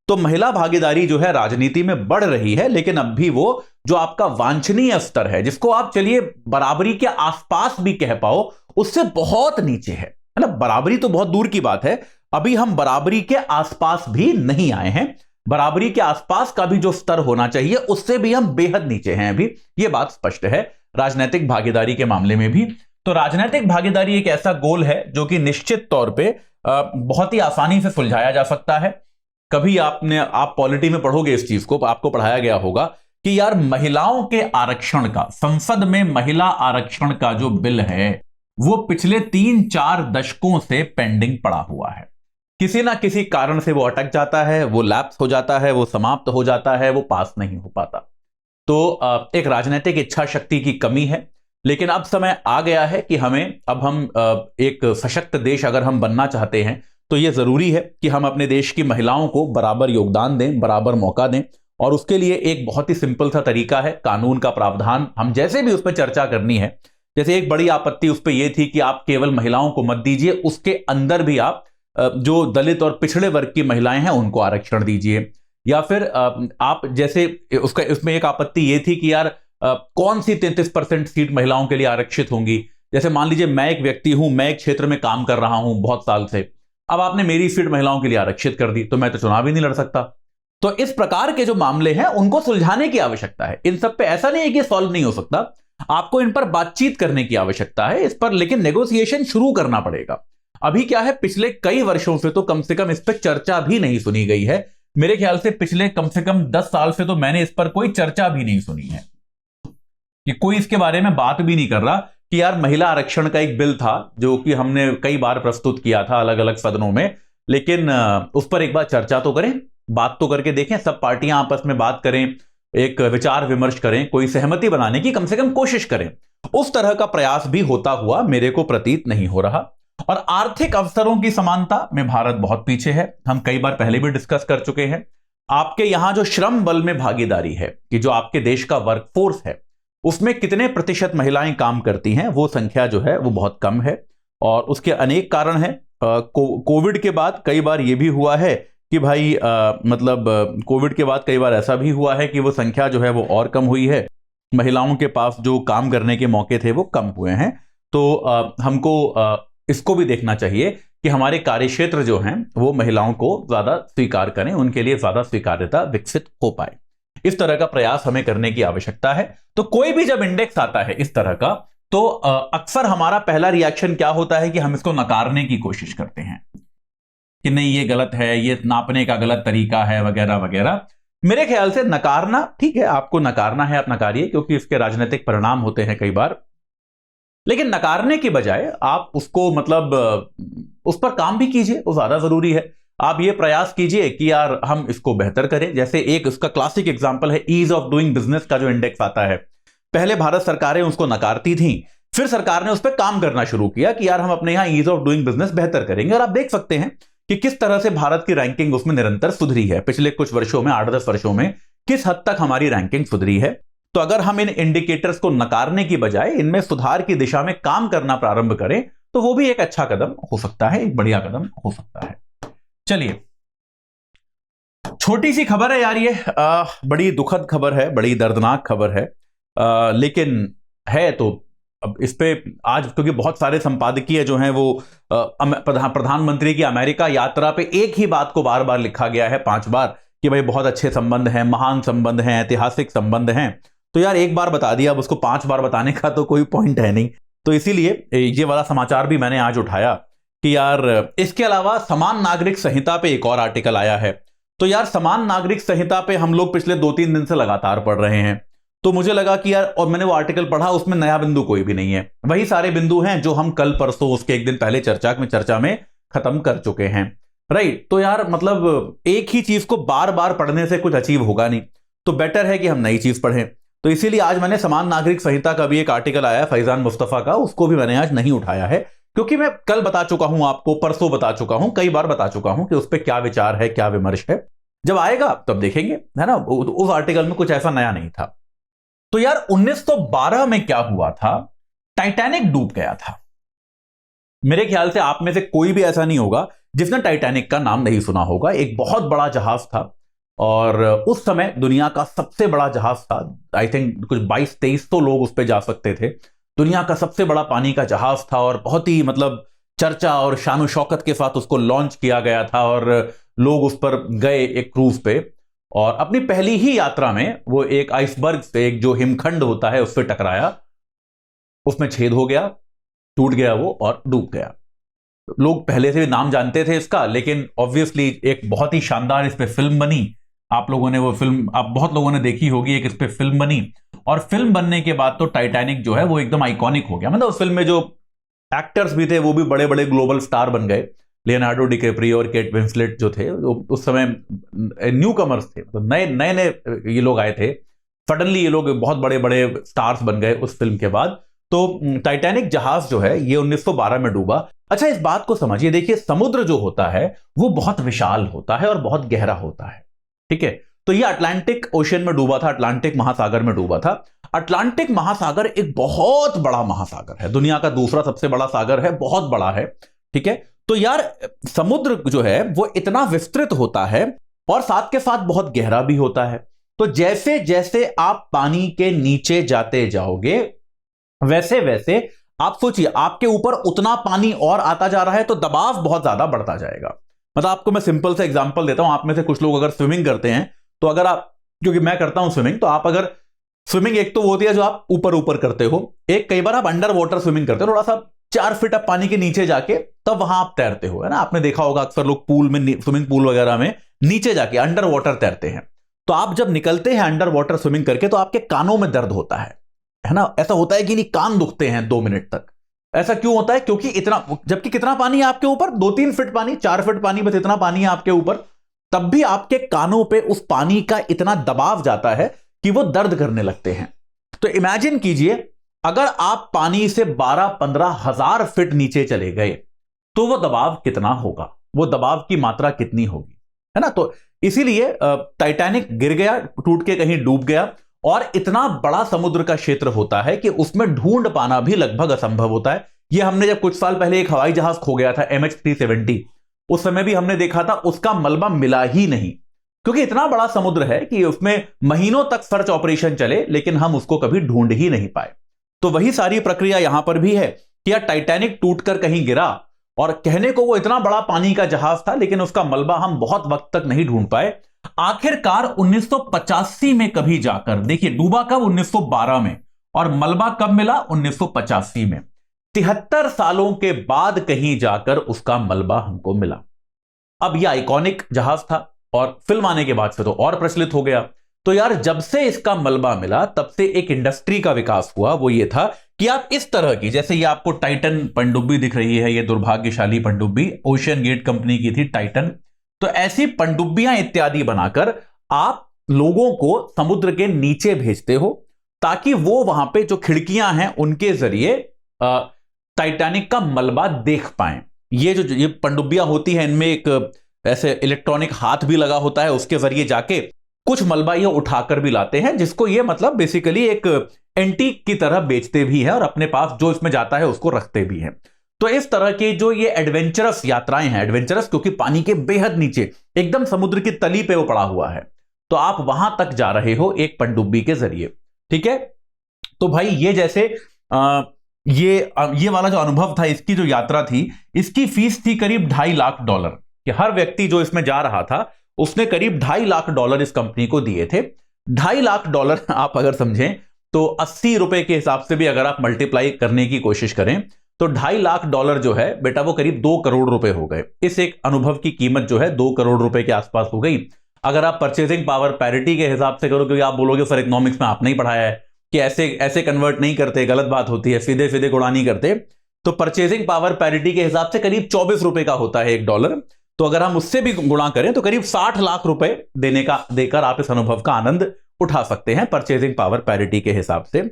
तो महिला भागीदारी जो है राजनीति में बढ़ रही है, लेकिन अब भी वो जो आपका वांछनीय स्तर है, जिसको आप चलिए बराबरी के आसपास भी कह पाओ, उससे बहुत नीचे है ना। बराबरी तो बहुत दूर की बात है, अभी हम बराबरी के आसपास भी नहीं आए हैं। बराबरी के आसपास का भी जो स्तर होना चाहिए, उससे भी हम बेहद नीचे हैं अभी, ये बात स्पष्ट है राजनीतिक भागीदारी के मामले में भी। तो राजनीतिक भागीदारी एक ऐसा गोल है जो कि निश्चित तौर पे बहुत ही आसानी से सुलझाया जा सकता है। कभी आप पॉलिटी में पढ़ोगे इस चीज को, आपको पढ़ाया गया होगा कि यार महिलाओं के आरक्षण का, संसद में महिला आरक्षण का जो बिल है, वो पिछले 3-4 दशकों से पेंडिंग पड़ा हुआ है। किसी ना किसी कारण से वो अटक जाता है, वो लैप्स हो जाता है, वो समाप्त हो जाता है, वो पास नहीं हो पाता। तो एक राजनीतिक इच्छा शक्ति की कमी है। लेकिन अब समय आ गया है कि हम एक सशक्त देश अगर हम बनना चाहते हैं, तो यह जरूरी है कि हम अपने देश की महिलाओं को बराबर योगदान दें, बराबर मौका दें। और उसके लिए एक बहुत ही सिंपल सा तरीका है, कानून का प्रावधान। हम जैसे भी उस पर चर्चा करनी है, जैसे एक बड़ी आपत्ति उस पर यह थी कि आप केवल महिलाओं को मत दीजिए, उसके अंदर भी आप जो दलित और पिछड़े वर्ग की महिलाएं हैं उनको आरक्षण दीजिए। या फिर आप जैसे उसमें एक आपत्ति यह थी कि यार कौन सी 33% सीट महिलाओं के लिए आरक्षित होंगी। जैसे मान लीजिए मैं एक व्यक्ति हूं, मैं एक क्षेत्र में काम कर रहा हूं बहुत साल से, अब आपने मेरी सीट महिलाओं के लिए आरक्षित कर दी, तो मैं तो चुनाव ही नहीं लड़ सकता। तो इस प्रकार के जो मामले हैं उनको सुलझाने की आवश्यकता है। इन सब पे ऐसा नहीं है कि सॉल्व नहीं हो सकता, आपको इन पर बातचीत करने की आवश्यकता है इस पर, लेकिन नेगोशिएशन शुरू करना पड़ेगा। अभी क्या है, पिछले कई वर्षों से तो कम से कम इस पर चर्चा भी नहीं सुनी गई है। मेरे ख्याल से पिछले कम से कम 10 साल से तो मैंने इस पर कोई चर्चा भी नहीं सुनी है, कि कोई इसके बारे में बात भी नहीं कर रहा कि यार महिला आरक्षण का एक बिल था जो कि हमने कई बार प्रस्तुत किया था अलग अलग सदनों में, लेकिन उस पर एक बार चर्चा तो करें, बात तो करके देखें, सब पार्टियां आपस में बात करें, एक विचार विमर्श करें, कोई सहमति बनाने की कम से कम कोशिश करें। उस तरह का प्रयास भी होता हुआ मेरे को प्रतीत नहीं हो रहा। और आर्थिक अवसरों की समानता में भारत बहुत पीछे है, हम कई बार पहले भी डिस्कस कर चुके हैं। आपके यहां जो श्रम बल में भागीदारी है, कि जो आपके देश का वर्कफोर्स है, उसमें कितने प्रतिशत महिलाएं काम करती हैं, वो संख्या जो है वो बहुत कम है। और उसके अनेक कारण हैं। कोविड के बाद कई बार ये भी हुआ है कि भाई कोविड के बाद कई बार ऐसा भी हुआ है कि वो संख्या जो है वो और कम हुई है, महिलाओं के पास जो काम करने के मौके थे वो कम हुए हैं। तो हमको इसको भी देखना चाहिए कि हमारे कार्यक्षेत्र जो हैं वो महिलाओं को ज्यादा स्वीकार करें, उनके लिए ज्यादा स्वीकार्यता विकसित हो पाए। इस तरह का प्रयास हमें करने की आवश्यकता है। तो कोई भी जब इंडेक्स आता है इस तरह का, तो अक्सर हमारा पहला रिएक्शन क्या होता है कि हम इसको नकारने की कोशिश करते हैं कि नहीं ये गलत है, ये नापने का गलत तरीका है, वगैरह वगैरह। मेरे ख्याल से नकारना ठीक है, आपको नकारना है आप नकारिए, क्योंकि इसके राजनीतिक परिणाम होते हैं कई बार, लेकिन नकारने के बजाय आप उसको उस पर काम भी कीजिए, वो ज्यादा जरूरी है। आप ये प्रयास कीजिए कि यार हम इसको बेहतर करें। जैसे एक उसका क्लासिक एग्जांपल है ईज ऑफ डूइंग बिजनेस का जो इंडेक्स आता है। पहले भारत सरकारें उसको नकारती थी, फिर सरकार ने उस पर काम करना शुरू किया कि यार हम अपने यहां ईज ऑफ डूइंग बिजनेस बेहतर करेंगे। और आप देख सकते हैं कि किस तरह से भारत की रैंकिंग उसमें निरंतर सुधरी है पिछले कुछ वर्षों में, 8-10 वर्षों में किस हद तक हमारी रैंकिंग सुधरी है। तो अगर हम इन इंडिकेटर्स को नकारने की बजाय इनमें सुधार की दिशा में काम करना प्रारंभ करें तो वो भी एक अच्छा कदम हो सकता है, एक बढ़िया कदम हो सकता है। चलिए, छोटी सी खबर है यार, ये बड़ी दुखद खबर है, बड़ी दर्दनाक खबर है, लेकिन है तो अब इस पे आज क्योंकि बहुत सारे संपादकीय जो हैं वो प्रधानमंत्री की अमेरिका यात्रा पे एक ही बात को बार बार लिखा गया है 5 बार कि भाई बहुत अच्छे संबंध हैं, महान संबंध हैं, ऐतिहासिक संबंध हैं। तो यार एक बार बता दिया, अब उसको 5 बार बताने का तो कोई पॉइंट है नहीं। तो इसीलिए ये वाला समाचार भी मैंने आज उठाया कि यार इसके अलावा समान नागरिक संहिता पे एक और आर्टिकल आया है। तो यार समान नागरिक संहिता पे हम लोग पिछले 2-3 दिन से लगातार पढ़ रहे हैं। तो मुझे लगा कि यार, और मैंने वो आर्टिकल पढ़ा, उसमें नया बिंदु कोई भी नहीं है, वही सारे बिंदु हैं जो हम कल परसों उसके एक दिन पहले चर्चा में खत्म कर चुके हैं। राइट। तो यार मतलब एक ही चीज को बार बार पढ़ने से कुछ अचीव होगा नहीं, तो बेटर है कि हम नई चीज पढ़ें। तो इसीलिए आज मैंने समान नागरिक संहिता का भी एक आर्टिकल आया फैजान मुस्तफा का, उसको भी मैंने आज नहीं उठाया है, क्योंकि मैं कल बता चुका हूं आपको, परसों बता चुका हूं, कई बार बता चुका हूं कि उस पर क्या विचार है, क्या विमर्श है। जब आएगा तब देखेंगे, है ना। उस आर्टिकल में कुछ ऐसा नया नहीं था। तो यार 1912 में क्या हुआ था, टाइटैनिक डूब गया था। मेरे ख्याल से आप में से कोई भी ऐसा नहीं होगा जिसने टाइटैनिक का नाम नहीं सुना होगा। एक बहुत बड़ा जहाज था और उस समय दुनिया का सबसे बड़ा जहाज था। आई थिंक कुछ 2200-2300 लोग उस पर जा सकते थे। दुनिया का सबसे बड़ा पानी का जहाज था और बहुत ही मतलब चर्चा और शान शौकत के साथ उसको लॉन्च किया गया था और लोग उस पर गए एक क्रूज पे, और अपनी पहली ही यात्रा में वो एक आइसबर्ग से, एक जो हिमखंड होता है, उससे टकराया, उसमें छेद हो गया, टूट गया वो और डूब गया। लोग पहले से भी नाम जानते थे इसका, लेकिन ऑब्वियसली एक बहुत ही शानदार इस पे फिल्म बनी। आप लोगों ने वो फिल्म, आप बहुत लोगों ने देखी होगी, एक इस पे फिल्म बनी, और फिल्म बनने के बाद तो टाइटैनिक जो है वो एकदम आइकॉनिक हो गया। मतलब उस फिल्म में जो एक्टर्स भी थे वो भी बड़े बड़े ग्लोबल स्टार बन गए। लियोनार्डो डिकैप्रियो और केट विंसलेट जो थे, उस समय न्यू कमर्स थे, मतलब नए ये लोग आए थे। सडनली ये लोग बहुत बड़े बड़े स्टार्स बन गए उस फिल्म के बाद। तो टाइटैनिक जहाज जो है ये 1912 में डूबा। अच्छा, इस बात को समझिए, देखिए समुद्र जो होता है वो बहुत विशाल होता है और बहुत गहरा होता है, ठीक है। तो ये अटलांटिक ओशन में डूबा था, अटलांटिक महासागर में डूबा था। अटलांटिक महासागर एक बहुत बड़ा महासागर है, दुनिया का दूसरा सबसे बड़ा सागर है, बहुत बड़ा है, ठीक है। तो यार समुद्र जो है वो इतना विस्तृत होता है और साथ के साथ बहुत गहरा भी होता है। तो जैसे जैसे आप पानी के नीचे जाते जाओगे वैसे वैसे आप सोचिए आपके ऊपर उतना पानी और आता जा रहा है, तो दबाव बहुत ज्यादा बढ़ता जाएगा। मतलब आपको मैं सिंपल सा एग्जांपल देता हूं। आप में से कुछ लोग अगर स्विमिंग करते हैं, तो अगर आप, क्योंकि मैं करता हूं स्विमिंग, तो आप अगर स्विमिंग, एक तो वो होती है जो आप ऊपर ऊपर करते हो, एक कई बार आप अंडर वाटर स्विमिंग करते हो, थोड़ा सा 4 फीट आप पानी के नीचे जाके तब वहां आप तैरते हो, है ना। आपने देखा होगा अक्सर लोग पूल में, स्विमिंग पूल वगैरह में नीचे जाके अंडर वाटर तैरते हैं। तो आप जब निकलते हैं अंडर वाटर स्विमिंग करके, तो आपके कानों में दर्द होता है ना। ऐसा होता है कि नहीं, कान दुखते हैं 2 मिनट तक। ऐसा क्यों होता है? क्योंकि इतना, जबकि कितना पानी है आपके ऊपर, 2-3 फीट पानी, 4 फीट पानी, बस इतना पानी है आपके ऊपर, तब भी आपके कानों पे उस पानी का इतना दबाव जाता है कि वो दर्द करने लगते हैं। तो इमेजिन कीजिए अगर आप पानी से 12-15 हजार फीट नीचे चले गए तो वो दबाव कितना होगा, वो दबाव की मात्रा कितनी होगी, है ना। तो इसीलिए टाइटैनिक गिर गया, टूट के कहीं डूब गया, और इतना बड़ा समुद्र का क्षेत्र होता है कि उसमें ढूंढ पाना भी लगभग असंभव होता है। ये हमने जब कुछ साल पहले एक हवाई जहाज खो गया था MH370, उस समय भी हमने देखा था, उसका मलबा मिला ही नहीं, क्योंकि इतना बड़ा समुद्र है कि उसमें महीनों तक सर्च ऑपरेशन चले, लेकिन हम उसको कभी ढूंढ ही नहीं पाए। तो वही सारी प्रक्रिया यहां पर भी है कि यार टाइटैनिक टूटकर कहीं गिरा, और कहने को वो इतना बड़ा पानी का जहाज था, लेकिन उसका मलबा हम बहुत वक्त तक नहीं ढूंढ पाए। आखिरकार 1985 में कभी जाकर, देखिए डूबा कब, 1912 में, और मलबा कब मिला, 1985 में। 73 सालों के बाद कहीं जाकर उसका मलबा हमको मिला। अब यह आइकॉनिक जहाज था और फिल्म आने के बाद से तो और प्रचलित हो गया। तो यार जब से इसका मलबा मिला तब से एक इंडस्ट्री का विकास हुआ। वो ये था कि आप इस तरह की, जैसे ये आपको टाइटन पनडुब्बी दिख रही है, ये दुर्भाग्यशाली पनडुब्बी ओशियन गेट कंपनी की थी टाइटन, तो ऐसी पनडुब्बियां इत्यादि बनाकर आप लोगों को समुद्र के नीचे भेजते हो ताकि वो वहां पे जो खिड़कियां हैं उनके जरिए टाइटैनिक का मलबा देख पाएं। ये पनडुब्बियां होती हैं, इनमें एक ऐसे इलेक्ट्रॉनिक हाथ भी लगा होता है, उसके जरिए जाके कुछ मलबा ये उठाकर भी लाते हैं, जिसको ये मतलब बेसिकली एक एंटीक की तरह बेचते भी हैं और अपने पास जो इसमें जाता है उसको रखते भी हैं। तो इस तरह के जो ये एडवेंचरस यात्राएं हैं, एडवेंचरस क्योंकि पानी के बेहद नीचे एकदम समुद्र की तली पे वो पड़ा हुआ है, तो आप वहां तक जा रहे हो एक पनडुब्बी के जरिए। ठीक है, तो भाई ये जैसे ये वाला जो अनुभव था, इसकी जो यात्रा थी, इसकी फीस थी करीब $2.5 लाख कि हर व्यक्ति जो इसमें जा रहा था उसने करीब $2.5 लाख इस कंपनी को दिए थे। $2.5 आप अगर समझें तो 80 रुपए के हिसाब से भी अगर आप मल्टीप्लाई करने की कोशिश करें तो $2.5 लाख जो है बेटा वो करीब 2 करोड़ रुपए हो गए। इस एक अनुभव की कीमत जो है 2 करोड़ रुपए के आसपास हो गई। अगर आप परचेजिंग पावर पैरिटी के हिसाब से करो, क्योंकि आप बोलोगे सर इकोनॉमिक्स में आपने ही पढ़ाया है कि ऐसे ऐसे कन्वर्ट नहीं करते, गलत बात होती है, सीधे सीधे गुणा नहीं करते, तो परचेजिंग पावर पैरिटी के हिसाब से करीब 24 रुपए का होता है $1। तो अगर हम उससे भी गुणा करें तो करीब 60 लाख रुपए देकर आप इस अनुभव का आनंद उठा सकते हैं परचेजिंग पावर पैरिटी के हिसाब से।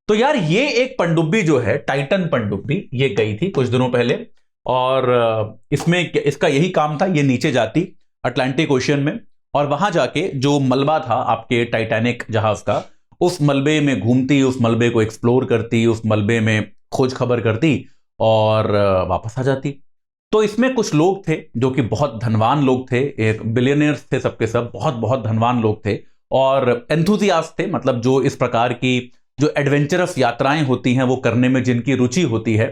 तो यार ये एक पनडुब्बी जो है, टाइटन पनडुब्बी, ये गई थी कुछ दिनों पहले और इसमें इसका यही काम था, ये नीचे जाती अटलांटिक ओशियन में और वहां जाके जो मलबा था आपके टाइटैनिक जहाज का, उस मलबे में घूमती, उस मलबे को एक्सप्लोर करती, उस मलबे में खोज खबर करती और वापस आ जाती। तो इसमें कुछ लोग थे जो कि बहुत धनवान लोग थे, एक बिलियनियर्स थे, सबके सब बहुत बहुत धनवान लोग थे और एंथुसियास्ट थे, मतलब जो इस प्रकार की जो एडवेंचरस यात्राएं होती हैं वो करने में जिनकी रुचि होती है,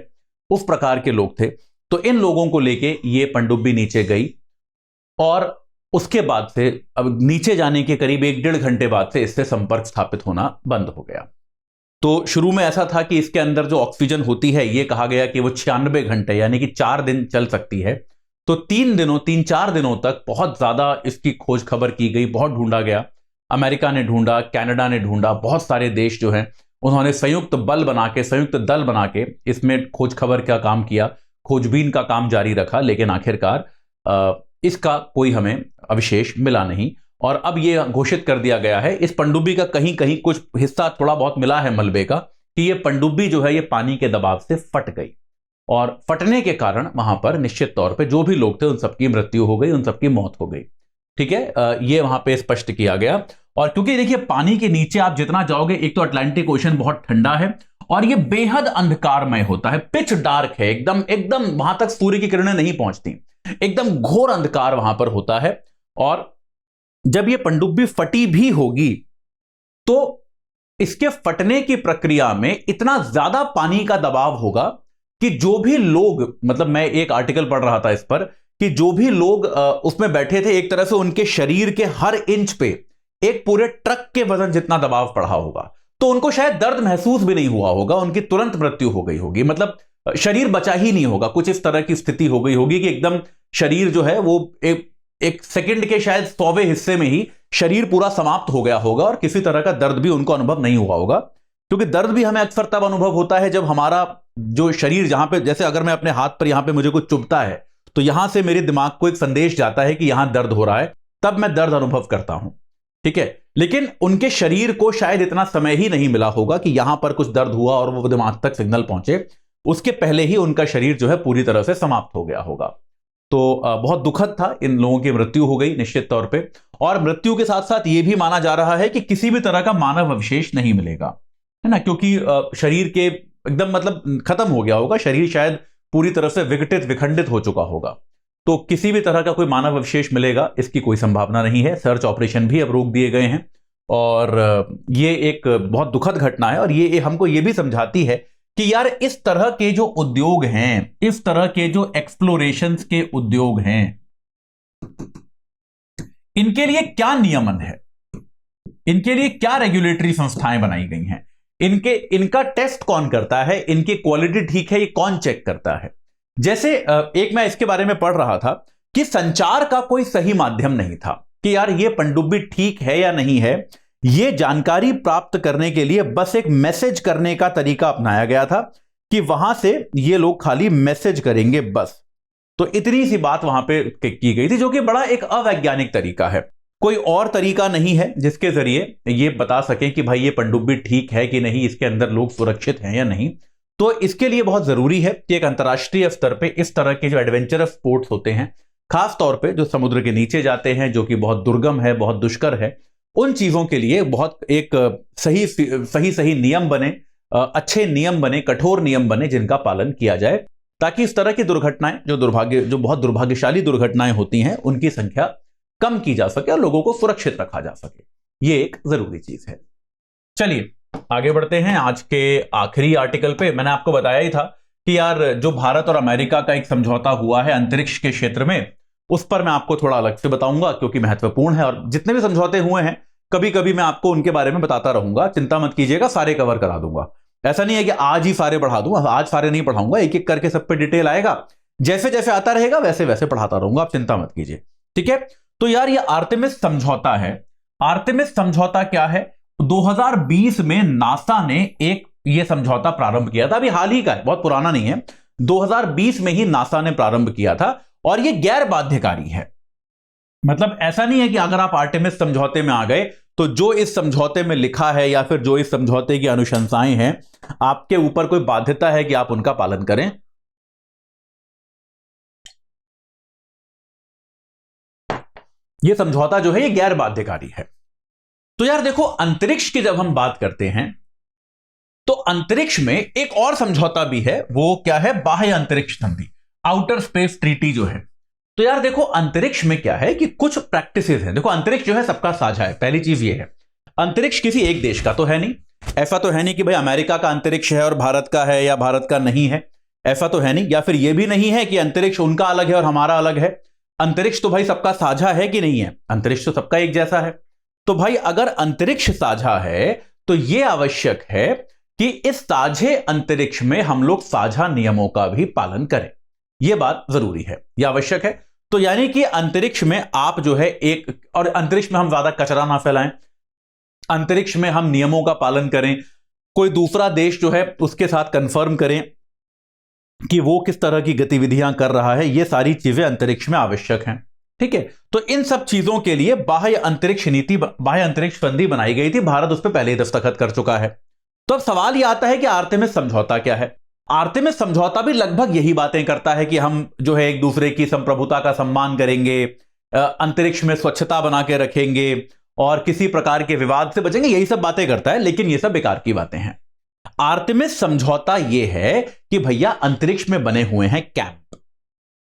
उस प्रकार के लोग थे। तो इन लोगों को लेके ये पनडुब्बी नीचे गई और उसके बाद से अब नीचे जाने के करीब 1-1.5 घंटे बाद से इससे संपर्क स्थापित होना बंद हो गया। तो शुरू में ऐसा था कि इसके अंदर जो ऑक्सीजन होती है, ये कहा गया कि वो 96 घंटे यानी कि 4 दिन चल सकती है। तो 3-4 दिनों तक बहुत ज्यादा इसकी खोज खबर की गई, बहुत ढूंढा गया। अमेरिका ने ढूंढा, कनाडा ने ढूंढा, बहुत सारे देश जो हैं उन्होंने संयुक्त दल बना के इसमें खोज खबर का काम किया, खोजबीन का काम जारी रखा, लेकिन आखिरकार इसका कोई हमें अवशेष मिला नहीं। और अब यह घोषित कर दिया गया है, इस पनडुब्बी का कहीं कहीं कुछ हिस्सा थोड़ा बहुत मिला है मलबे का, कि यह पनडुब्बी जो है ये पानी के दबाव से फट गई और फटने के कारण वहां पर निश्चित तौर पे जो भी लोग थे उन सबकी मृत्यु हो गई, उन सबकी मौत हो गई। ठीक है, ये वहां पे स्पष्ट किया गया। और क्योंकि देखिए पानी के नीचे आप जितना जाओगे, एक तो अटलांटिक ओशन बहुत ठंडा है और ये बेहद अंधकारमय होता है, पिच डार्क है, एकदम एकदम वहां तक सूर्य की किरणें नहीं पहुंचती, एकदम घोर अंधकार वहां पर होता है। और जब ये पनडुब्बी फटी भी होगी तो इसके फटने की प्रक्रिया में इतना ज्यादा पानी का दबाव होगा कि जो भी लोग, मतलब मैं एक आर्टिकल पढ़ रहा था इस पर, कि जो भी लोग उसमें बैठे थे, एक तरह से उनके शरीर के हर इंच पे एक पूरे ट्रक के वजन जितना दबाव पड़ा होगा, तो उनको शायद दर्द महसूस भी नहीं हुआ होगा, उनकी तुरंत मृत्यु हो गई होगी, मतलब शरीर बचा ही नहीं होगा। कुछ इस तरह की स्थिति हो गई होगी कि एकदम शरीर जो है वो एक सेकंड के शायद 100वें हिस्से में ही शरीर पूरा समाप्त हो गया होगा और किसी तरह का दर्द भी उनको अनुभव नहीं हुआ होगा। क्योंकि दर्द भी हमें अक्सर तब अनुभव होता है जब हमारा जो शरीर, जहां पे जैसे अगर मैं अपने हाथ पर यहां पे मुझे कुछ चुभता है तो यहां से मेरे दिमाग को एक संदेश जाता है कि यहां दर्द हो रहा है, तब मैं दर्द अनुभव करता हूं। ठीक है, लेकिन उनके शरीर को शायद इतना समय ही नहीं मिला होगा कि यहां पर कुछ दर्द हुआ और वो दिमाग तक सिग्नल पहुंचे, उसके पहले ही उनका शरीर जो है पूरी तरह से समाप्त हो गया होगा। तो बहुत दुखद था, इन लोगों की मृत्यु हो गई निश्चित तौर पे। और मृत्यु के साथ साथ ये भी माना जा रहा है कि किसी भी तरह का मानव अवशेष नहीं मिलेगा, है ना, क्योंकि शरीर के एकदम मतलब खत्म हो गया होगा, शरीर शायद पूरी तरह से विखंडित हो चुका होगा। तो किसी भी तरह का कोई मानव अवशेष मिलेगा इसकी कोई संभावना नहीं है। सर्च ऑपरेशन भी अब रोक दिए गए हैं और ये एक बहुत दुखद घटना है और ये हमको ये भी समझाती है कि यार इस तरह के जो उद्योग हैं, इस तरह के जो एक्सप्लोरेशंस के उद्योग हैं, इनके लिए क्या नियमन है, इनके लिए क्या रेगुलेटरी संस्थाएं बनाई गई हैं, इनका टेस्ट कौन करता है, इनकी क्वालिटी ठीक है ये कौन चेक करता है। जैसे एक मैं इसके बारे में पढ़ रहा था कि संचार का कोई सही माध्यम नहीं था कि यार ये पनडुब्बी ठीक है या नहीं है। ये जानकारी प्राप्त करने के लिए बस एक मैसेज करने का तरीका अपनाया गया था कि वहां से ये लोग खाली मैसेज करेंगे बस। तो इतनी सी बात वहां पे की गई थी, जो कि बड़ा एक अवैज्ञानिक तरीका है। कोई और तरीका नहीं है जिसके जरिए ये बता सकें कि भाई ये पनडुब्बी ठीक है कि नहीं, इसके अंदर लोग सुरक्षित हैं या नहीं। तो इसके लिए बहुत जरूरी है कि एक अंतर्राष्ट्रीय स्तर पे इस तरह के जो एडवेंचरस स्पोर्ट्स होते हैं, खास तौर पे जो समुद्र के नीचे जाते हैं, जो कि बहुत दुर्गम है, बहुत दुष्कर है, उन चीजों के लिए बहुत एक सही नियम बने, अच्छे नियम बने, कठोर नियम बने, जिनका पालन किया जाए, ताकि इस तरह की दुर्घटनाएं, जो बहुत दुर्भाग्यशाली दुर्घटनाएं होती हैं, उनकी संख्या कम की जा सके और लोगों को सुरक्षित रखा जा सके। ये एक जरूरी चीज है। चलिए आगे बढ़ते हैं आज के आखिरी आर्टिकल पे। मैंने आपको बताया ही था कि यार जो भारत और अमेरिका का एक समझौता हुआ है अंतरिक्ष के क्षेत्र में, उस पर मैं आपको थोड़ा अलग से बताऊंगा, क्योंकि महत्वपूर्ण है। और जितने भी समझौते हुए हैं कभी कभी मैं आपको उनके बारे में बताता रहूंगा, चिंता मत कीजिएगा, सारे कवर करा दूंगा। ऐसा नहीं है कि आज ही सारे पढ़ा दूंगा, आज सारे नहीं पढ़ाऊंगा, एक एक करके सब पे डिटेल आएगा, जैसे जैसे आता रहेगा वैसे वैसे पढ़ाता रहूंगा, आप चिंता मत कीजिए, ठीक है। तो यार ये आर्टेमिस समझौता है। आर्टेमिस समझौता क्या है? 2020 में नासा ने एक ये समझौता प्रारंभ किया था, अभी हाल ही का है, बहुत पुराना नहीं है, 2020 में ही नासा ने प्रारंभ किया था। और ये गैर बाध्यकारी है, मतलब ऐसा नहीं है कि अगर आप आर्टेमिस समझौते में आ गए तो जो इस समझौते में लिखा है या फिर जो इस समझौते की अनुशंसाएं हैं, आपके ऊपर कोई बाध्यता है कि आप उनका पालन करें। यह समझौता जो है ये गैर बाध्यकारी है। तो यार देखो, अंतरिक्ष की जब हम बात करते हैं तो अंतरिक्ष में एक और समझौता भी है, वो क्या है? बाह्य अंतरिक्ष संधि, आउटर स्पेस ट्रीटी जो है। तो यार देखो, अंतरिक्ष में क्या है कि कुछ प्रैक्टिसेस हैं। देखो, अंतरिक्ष जो है सबका साझा है, पहली चीज ये है। अंतरिक्ष किसी एक देश का तो है नहीं, ऐसा तो है नहीं कि भाई अमेरिका का अंतरिक्ष है और भारत का है या भारत का नहीं है, ऐसा तो है नहीं। या फिर यह भी नहीं है कि अंतरिक्ष उनका अलग है और हमारा अलग है। अंतरिक्ष तो भाई सबका साझा है कि नहीं है? अंतरिक्ष तो सबका एक जैसा है। तो भाई अगर अंतरिक्ष साझा है तो यह आवश्यक है कि इस साझे अंतरिक्ष में हम लोग साझा नियमों का भी पालन करें। यह बात जरूरी है, यह आवश्यक है। तो यानी कि अंतरिक्ष में आप जो है और अंतरिक्ष में हम ज्यादा कचरा ना फैलाएं, अंतरिक्ष में हम नियमों का पालन करें, कोई दूसरा देश जो है उसके साथ कंफर्म करें कि वो किस तरह की गतिविधियां कर रहा है। ये सारी चीजें अंतरिक्ष में आवश्यक हैं, ठीक है। तो इन सब चीजों के लिए बाह्य अंतरिक्ष नीति, बाह्य अंतरिक्ष संधि बनाई गई थी, भारत उस पर पहले ही दस्तखत कर चुका है। तो अब सवाल यह आता है कि आर्टेमिस समझौता क्या है? आर्टेमिस समझौता भी लगभग यही बातें करता है कि हम जो है एक दूसरे की संप्रभुता का सम्मान करेंगे, अंतरिक्ष में स्वच्छता बना के रखेंगे और किसी प्रकार के विवाद से बचेंगे, यही सब बातें करता है। लेकिन ये सब बेकार की बातें हैं। आर्टेमिस समझौता यह है कि भैया अंतरिक्ष में बने हुए हैं कैंप,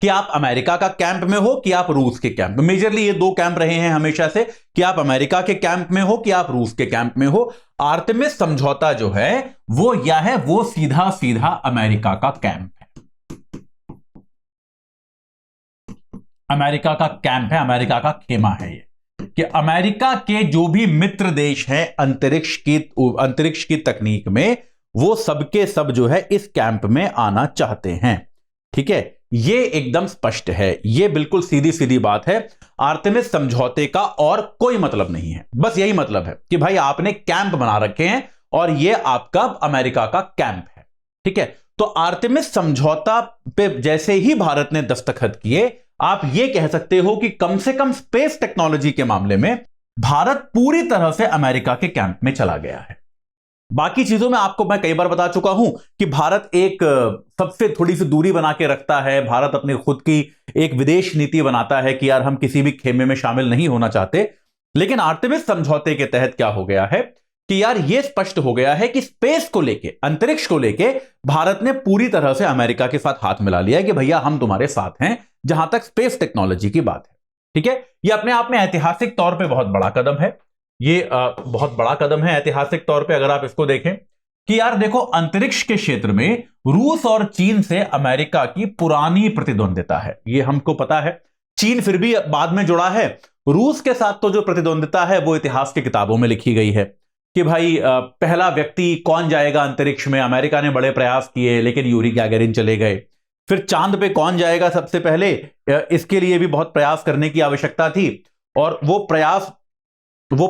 कि आप अमेरिका का कैंप में हो कि आप रूस के कैंप में। मेजरली ये दो कैंप रहे हैं हमेशा से, कि आप अमेरिका के कैंप में हो कि आप रूस के कैंप में हो। आर्टेमिस समझौता जो है वो या है वो सीधा सीधा अमेरिका का कैंप है, अमेरिका का कैंप है, अमेरिका का खेमा है ये, कि अमेरिका के जो भी मित्र देश हैं अंतरिक्ष की तकनीक में, वो सबके सब जो है इस कैंप में आना चाहते हैं, ठीक है। ये एकदम स्पष्ट है, ये बिल्कुल सीधी सीधी बात है। आर्टेमिस समझौते का और कोई मतलब नहीं है, बस यही मतलब है कि भाई आपने कैंप बना रखे हैं और ये आपका अमेरिका का कैंप है, ठीक है। तो आर्टेमिस समझौता पे जैसे ही भारत ने दस्तखत किए, आप ये कह सकते हो कि कम से कम स्पेस टेक्नोलॉजी के मामले में भारत पूरी तरह से अमेरिका के कैंप में चला गया है। बाकी चीजों में आपको मैं कई बार बता चुका हूं कि भारत एक सबसे थोड़ी सी दूरी बना के रखता है, भारत अपनी खुद की एक विदेश नीति बनाता है कि यार हम किसी भी खेमे में शामिल नहीं होना चाहते। लेकिन आर्टेमिस समझौते के तहत क्या हो गया है कि यार ये स्पष्ट हो गया है कि स्पेस को लेके, अंतरिक्ष को लेके भारत ने पूरी तरह से अमेरिका के साथ हाथ मिला लिया है कि भैया हम तुम्हारे साथ हैं जहां तक स्पेस टेक्नोलॉजी की बात है, ठीक है। यह अपने आप में ऐतिहासिक तौर पर बहुत बड़ा कदम है, ये बहुत बड़ा कदम है ऐतिहासिक तौर पे। अगर आप इसको देखें कि यार देखो, अंतरिक्ष के क्षेत्र में रूस और चीन से अमेरिका की पुरानी प्रतिद्वंदिता है, ये हमको पता है। चीन फिर भी बाद में जुड़ा है, रूस के साथ तो जो प्रतिद्वंदिता है वो इतिहास की किताबों में लिखी गई है कि भाई पहला व्यक्ति कौन जाएगा अंतरिक्ष में। अमेरिका ने बड़े प्रयास किए लेकिन यूरी गैगरिन चले गए। फिर चांद पे कौन जाएगा सबसे पहले, इसके लिए भी बहुत प्रयास करने की आवश्यकता थी, और वो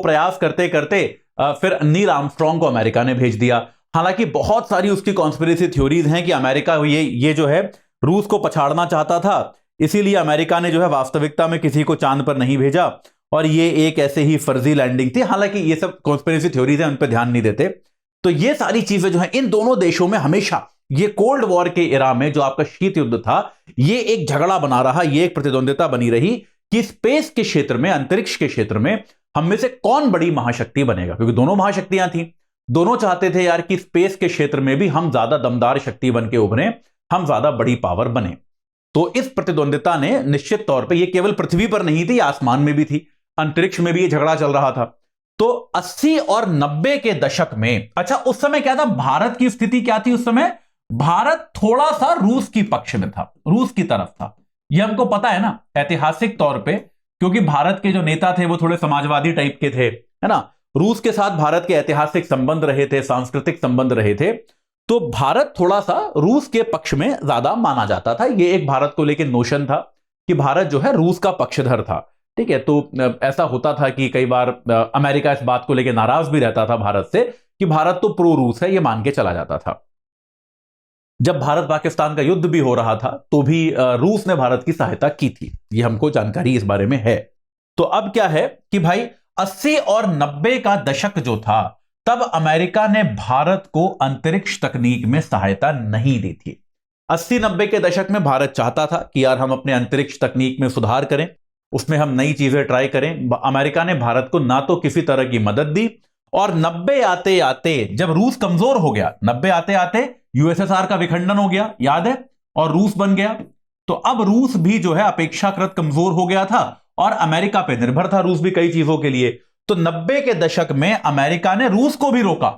प्रयास करते करते फिर नील आर्मस्ट्रॉन्ग को अमेरिका ने भेज दिया। हालांकि बहुत सारी उसकी कॉन्स्पिरेसी थ्योरीज हैं कि अमेरिका ये जो है रूस को पछाड़ना चाहता था, इसीलिए अमेरिका ने जो है वास्तविकता में किसी को चांद पर नहीं भेजा और ये एक ऐसे ही फर्जी लैंडिंग थी। हालांकि ये सब कॉन्स्पिरेसी थ्योरीज हैं, उन पर ध्यान नहीं देते। तो ये सारी चीजें जो है इन दोनों देशों में हमेशा ये कोल्ड वॉर के इरा में जो आपका शीत युद्ध था, ये एक झगड़ा बना रहा, ये एक प्रतिद्वंदिता बनी रही कि स्पेस के क्षेत्र में, अंतरिक्ष के क्षेत्र में हम में से कौन बड़ी महाशक्ति बनेगा। क्योंकि दोनों महाशक्तियां थी, दोनों चाहते थे यार कि स्पेस के क्षेत्र में भी हम ज्यादा दमदार शक्ति बन के उभरे, हम ज्यादा बड़ी पावर बने। तो इस प्रतिद्वंदिता ने निश्चित तौर पे, ये केवल पृथ्वी पर नहीं थी, आसमान में भी थी, अंतरिक्ष में भी ये झगड़ा चल रहा था। तो 80 और 90 के दशक में, अच्छा उस समय क्या था, भारत की स्थिति क्या थी उस समय? भारत थोड़ा सा रूस की पक्ष में था, रूस की तरफ था। यह हमको पता है ना ऐतिहासिक तौर पे, क्योंकि भारत के जो नेता थे वो थोड़े समाजवादी टाइप के थे, है ना। रूस के साथ भारत के ऐतिहासिक संबंध रहे थे, सांस्कृतिक संबंध रहे थे। तो भारत थोड़ा सा रूस के पक्ष में ज्यादा माना जाता था। ये एक भारत को लेकर नोशन था कि भारत जो है रूस का पक्षधर था, ठीक है। तो ऐसा होता था कि कई बार अमेरिका इस बात को लेकर नाराज भी रहता था भारत से कि भारत तो प्रो रूस है, ये मान के चला जाता था। जब भारत पाकिस्तान का युद्ध भी हो रहा था तो भी रूस ने भारत की सहायता की थी, ये हमको जानकारी इस बारे में है। तो अब क्या है कि भाई 80 और 90 का दशक जो था, तब अमेरिका ने भारत को अंतरिक्ष तकनीक में सहायता नहीं दी थी। 80-90 के दशक में भारत चाहता था कि यार हम अपने अंतरिक्ष तकनीक में सुधार करें, उसमें हम नई चीजें ट्राई करें। अमेरिका ने भारत को ना तो किसी तरह की मदद दी, और 90 आते आते जब रूस कमजोर हो गया, 90 आते आते यूएसएसआर का विखंडन हो गया, याद है, और रूस बन गया। तो अब रूस भी जो है अपेक्षाकृत कमजोर हो गया था और अमेरिका पे निर्भर था रूस भी कई चीजों के लिए। तो 90 के दशक में अमेरिका ने रूस को भी रोका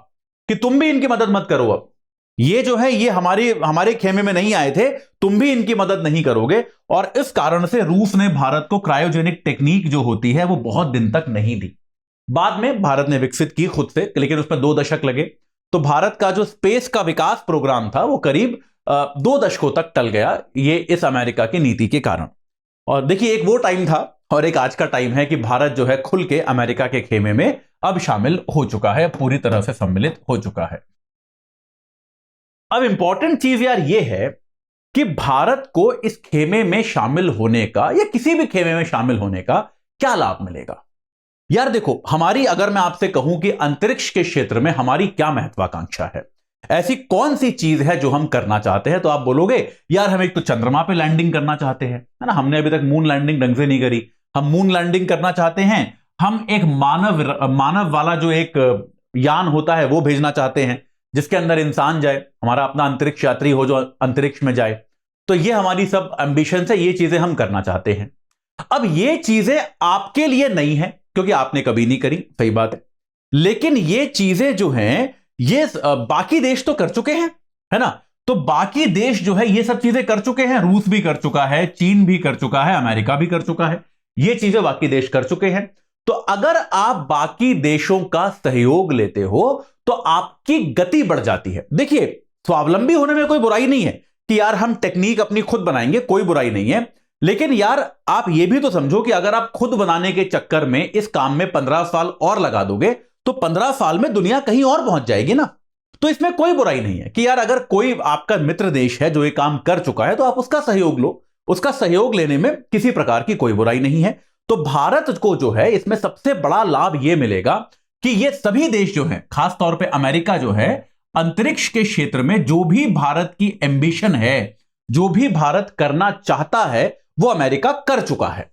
कि तुम भी इनकी मदद मत करो, अब ये जो है ये हमारे खेमे में नहीं आए थे, तुम भी इनकी मदद नहीं करोगे। और इस कारण से रूस ने भारत को क्रायोजेनिक टेक्निक जो होती है वो बहुत दिन तक नहीं दी। बाद में भारत ने विकसित की खुद से, लेकिन उसमें 2 दशक लगे। तो भारत का जो स्पेस का विकास प्रोग्राम था वो करीब 2 दशकों तक टल गया, ये इस अमेरिका की नीति के कारण। और देखिए, एक वो टाइम था और एक आज का टाइम है कि भारत जो है खुल के अमेरिका के खेमे में अब शामिल हो चुका है, पूरी तरह से सम्मिलित हो चुका है। अब इंपॉर्टेंट चीज यार ये है कि भारत को इस खेमे में शामिल होने का या किसी भी खेमे में शामिल होने का क्या लाभ मिलेगा। यार देखो, हमारी, अगर मैं आपसे कहूं कि अंतरिक्ष के क्षेत्र में हमारी क्या महत्वाकांक्षा है, ऐसी कौन सी चीज है जो हम करना चाहते हैं, तो आप बोलोगे यार हम एक तो चंद्रमा पे लैंडिंग करना चाहते हैं, है ना। हमने अभी तक मून लैंडिंग ढंग से नहीं करी, हम मून लैंडिंग करना चाहते हैं। हम एक मानव वाला जो एक यान होता है वो भेजना चाहते हैं जिसके अंदर इंसान जाए, हमारा अपना अंतरिक्ष यात्री हो जो अंतरिक्ष में जाए। तो ये हमारी सब एंबिशन है, ये चीजें हम करना चाहते हैं। अब ये चीजें आपके लिए नहीं है क्योंकि आपने कभी नहीं करी, सही बात है, लेकिन ये चीजें जो हैं ये बाकी देश तो कर चुके हैं, है ना। तो बाकी देश जो है ये सब चीजें कर चुके हैं, रूस भी कर चुका है, चीन भी कर चुका है, अमेरिका भी कर चुका है, ये चीजें बाकी देश कर चुके हैं। तो अगर आप बाकी देशों का सहयोग लेते हो तो आपकी गति बढ़ जाती है। देखिए, स्वावलंबी होने में कोई बुराई नहीं है कि यार हम टेक्निक अपनी खुद बनाएंगे, कोई बुराई नहीं है। लेकिन यार आप ये भी तो समझो कि अगर आप खुद बनाने के चक्कर में इस काम में 15 साल और लगा दोगे तो 15 साल में दुनिया कहीं और पहुंच जाएगी ना। तो इसमें कोई बुराई नहीं है कि यार अगर कोई आपका मित्र देश है जो ये काम कर चुका है तो आप उसका सहयोग लो, उसका सहयोग लेने में किसी प्रकार की कोई बुराई नहीं है। तो भारत को जो है इसमें सबसे बड़ा लाभ यह मिलेगा कि ये सभी देश जो हैं, खासतौर पर अमेरिका जो है, अंतरिक्ष के क्षेत्र में जो भी भारत की एंबिशन है, जो भी भारत करना चाहता है, वो अमेरिका कर चुका है।